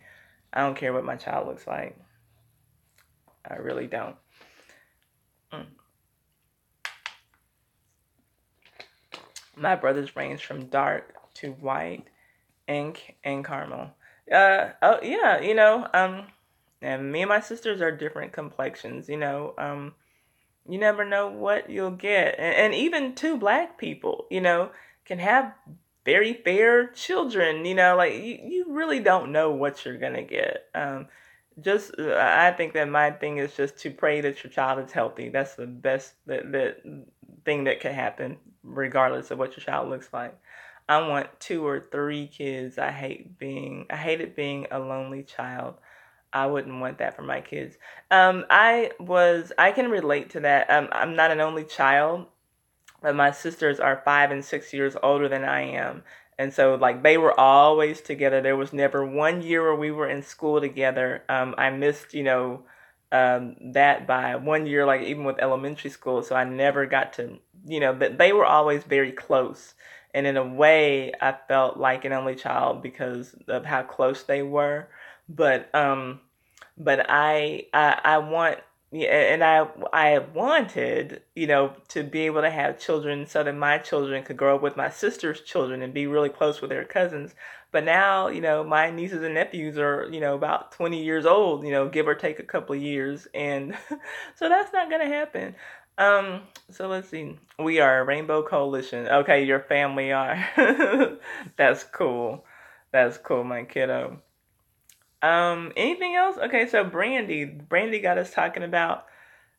Speaker 1: I don't care what my child looks like. I really don't. Mm. My brothers range from dark to white and caramel. Oh yeah, and me and my sisters are different complexions. You never know what you'll get, and even two black people, can have very fair children. Like you really don't know what you're gonna get. Just I think that my thing is just to pray that your child is healthy. That's the best that thing that could happen, regardless of what your child looks like. I want 2 or 3 kids. I hated being a lonely child. I wouldn't want that for my kids. I can relate to that. I'm not an only child, but my sisters are 5 and 6 years older than I am. And so, like, they were always together. There was never one year where we were in school together. I missed, that by one year, like, even with elementary school. So I never got to, but they were always very close. And in a way, I felt like an only child because of how close they were. But I want, yeah, and I wanted, to be able to have children so that my children could grow up with my sister's children and be really close with their cousins. But now, my nieces and nephews are, about 20 years old, give or take a couple of years. And so that's not going to happen. So let's see. We are a Rainbow Coalition. Okay, your family are. That's cool. That's cool, my kiddo. Anything else? Okay, so Brandy got us talking about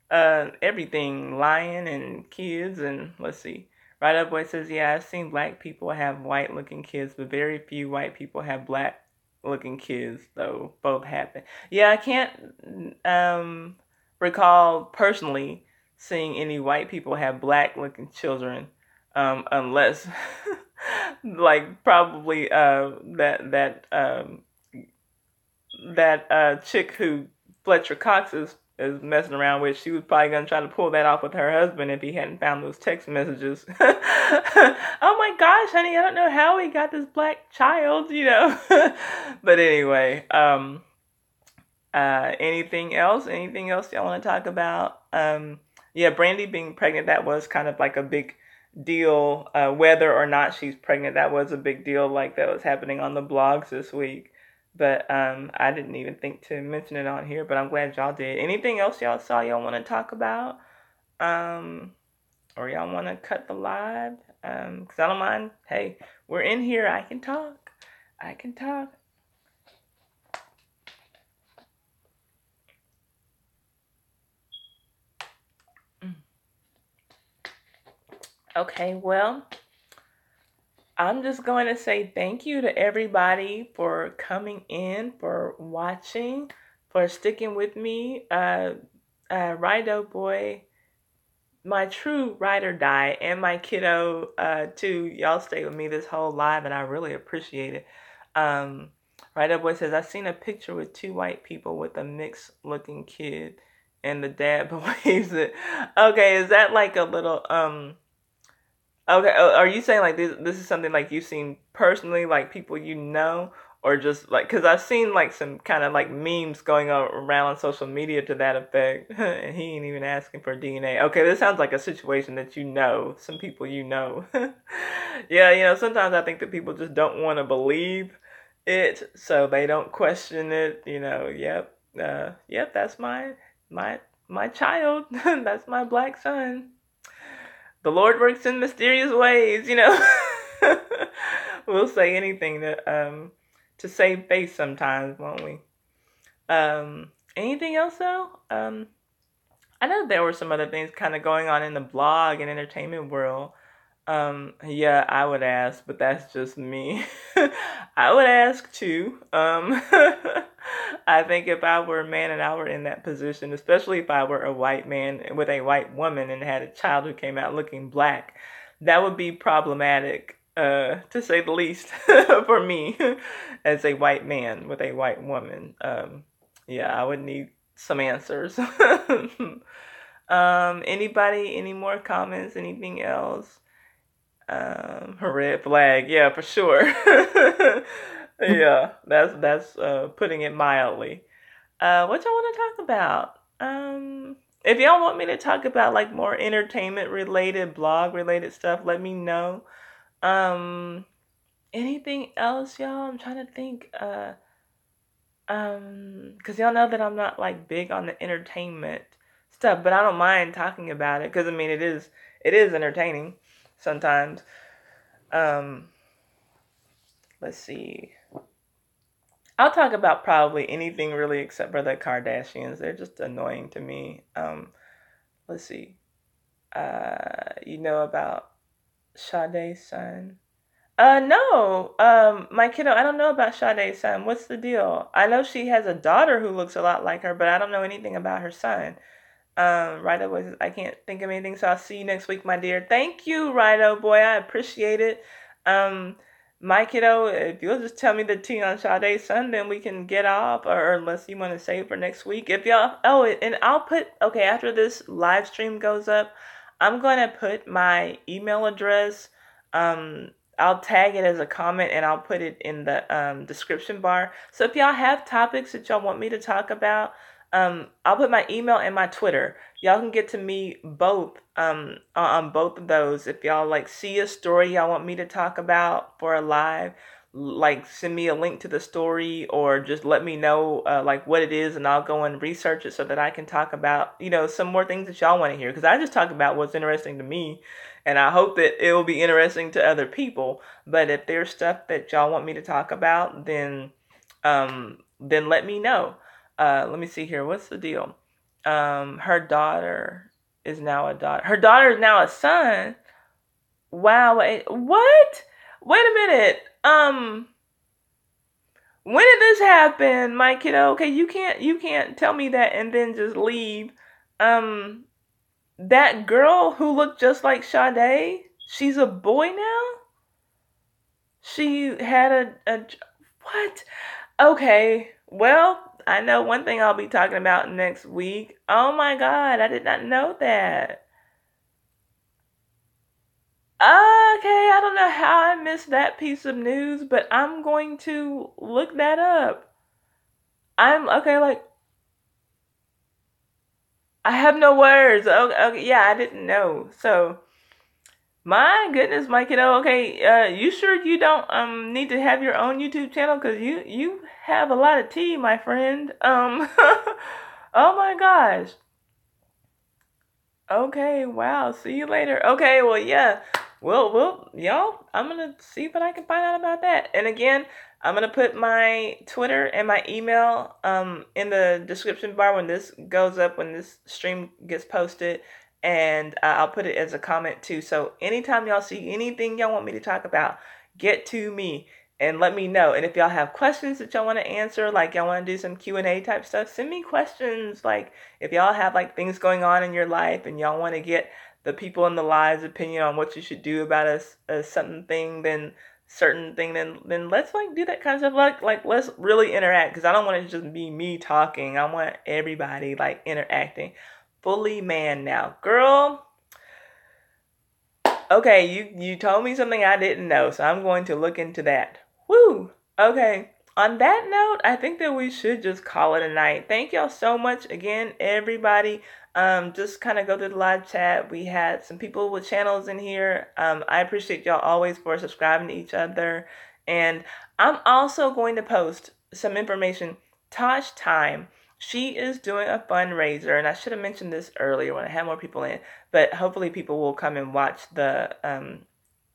Speaker 1: everything, lying and kids, and let's see. Right Up Boy says, yeah, I've seen black people have white looking kids, but very few white people have black looking kids though. Both happen. Yeah, I can't recall personally seeing any white people have black looking children, unless like probably that chick who Fletcher Cox is messing around with. She was probably gonna try to pull that off with her husband if he hadn't found those text messages. Oh my gosh, honey, I don't know how we got this black child, But anyway, anything else? Anything else y'all want to talk about? Yeah, Brandy being pregnant, that was kind of like a big deal. Whether or not she's pregnant, that was a big deal. Like that was happening on the blogs this week. But I didn't even think to mention it on here. But I'm glad y'all did. Anything else y'all saw y'all want to talk about? Or y'all want to cut the live? Cause I don't mind. Hey, we're in here. I can talk. I can talk. Okay, well, I'm just going to say thank you to everybody for coming in, for watching, for sticking with me. Rido boy, my true ride or die, and my kiddo too. Y'all stay with me this whole live, and I really appreciate it. Rido boy says, I've seen a picture with two white people with a mixed looking kid, and the dad believes it. Okay, is that like a little Okay, are you saying like this is something like you've seen personally, like people you know, or just like, because I've seen like some kind of like memes going around on social media to that effect, and he ain't even asking for DNA. Okay, this sounds like a situation that some people you know. Yeah, sometimes I think that people just don't want to believe it, so they don't question it. Yep, yep, that's my child. That's my black son. The Lord works in mysterious ways. We'll say anything to save face sometimes, won't we? Anything else though? I know there were some other things kind of going on in the blog and entertainment world. Yeah, I would ask, but that's just me. I would ask too. I think if I were a man and I were in that position, especially if I were a white man with a white woman and had a child who came out looking black, that would be problematic, to say the least, for me as a white man with a white woman. Yeah, I would need some answers. Anybody, any more comments, anything else? A red flag, yeah, for sure. Yeah, that's putting it mildly. What y'all want to talk about? If y'all want me to talk about like more entertainment related, blog related stuff, let me know. Anything else, y'all? I'm trying to think. Because y'all know that I'm not like big on the entertainment stuff, but I don't mind talking about it because I mean it is entertaining sometimes. Let's see. I'll talk about probably anything really except for the Kardashians. They're just annoying to me. Let's see. You know about Sade's son? No. My kiddo, I don't know about Sade's son. What's the deal? I know she has a daughter who looks a lot like her, but I don't know anything about her son. Rido boy says, I can't think of anything, so I'll see you next week, my dear. Thank you, Rido boy. I appreciate it. My kiddo, if you'll just tell me the tea on Sade's son, then we can get off, or unless you want to save for next week. If y'all, and I'll put, okay, after this live stream goes up, I'm going to put my email address. I'll tag it as a comment and I'll put it in the description bar. So if y'all have topics that y'all want me to talk about, I'll put my email and my Twitter. Y'all can get to me both on both of those. If y'all like see a story y'all want me to talk about for a live, like send me a link to the story or just let me know like what it is and I'll go and research it so that I can talk about, some more things that y'all want to hear. Because I just talk about what's interesting to me and I hope that it will be interesting to other people. But if there's stuff that y'all want me to talk about, then let me know. Let me see here. What's the deal? Her daughter is now a daughter. Her daughter is now a son. Wow. Wait, what? Wait a minute. When did this happen, my kiddo? Okay, you can't tell me that and then just leave. Um, that girl who looked just like Sade, she's a boy now. She had a what? Okay, well, I know one thing I'll be talking about next week. Oh my God, I did not know that. Okay, I don't know how I missed that piece of news, but I'm going to look that up. I'm okay, like, I have no words. Okay, okay, yeah, I didn't know. So, my goodness, my kiddo. Okay, you sure you don't need to have your own YouTube channel? Cause you have a lot of tea, my friend. Oh my gosh. Okay, wow. See you later. Okay, well, yeah. Well, y'all, I'm gonna see what I can find out about that. And again, I'm gonna put my Twitter and my email in the description bar when this goes up, when this stream gets posted, and I'll put it as a comment too. So anytime y'all see anything y'all want me to talk about, get to me and let me know. And if y'all have questions that y'all want to answer, like y'all want to do some Q&A type stuff, send me questions. Like if y'all have like things going on in your life and y'all want to get the people in the live's opinion on what you should do about a certain thing, then let's like do that kind of stuff. Like let's really interact, because I don't want it to just be me talking. I want everybody like interacting. Fully man now, girl. Okay, you told me something I didn't know, so I'm going to look into that. Woo! Okay. On that note, I think that we should just call it a night. Thank y'all so much again, everybody. Just kind of go through the live chat. We had some people with channels in here. I appreciate y'all always for subscribing to each other. And I'm also going to post some information. Tosh Time. She is doing a fundraiser, and I should have mentioned this earlier when I had more people in, but hopefully people will come and watch the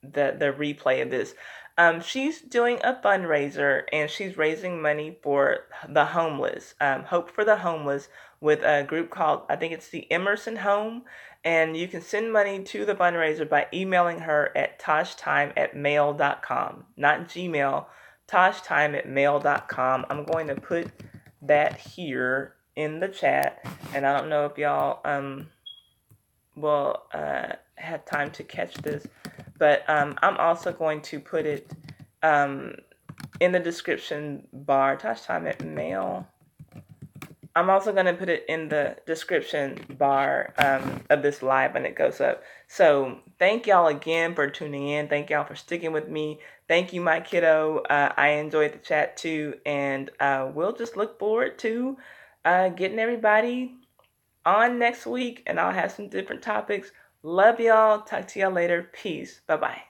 Speaker 1: replay of this. She's doing a fundraiser and she's raising money for the homeless. Hope for the Homeless, with a group called, I think it's the Emerson Home. And you can send money to the fundraiser by emailing her at toshtime@mail.com. Not Gmail, toshtime@mail.com. I'm going to put that here in the chat. And I don't know if y'all will have time to catch this, but I'm also going to put it in the description bar. Tosh Time at Mail. I'm also going to put it in the description bar of this live when it goes up. So thank y'all again for tuning in. Thank y'all for sticking with me. Thank you, my kiddo. I enjoyed the chat too. And we'll just look forward to getting everybody on next week. And I'll have some different topics. Love y'all. Talk to y'all later. Peace. Bye-bye.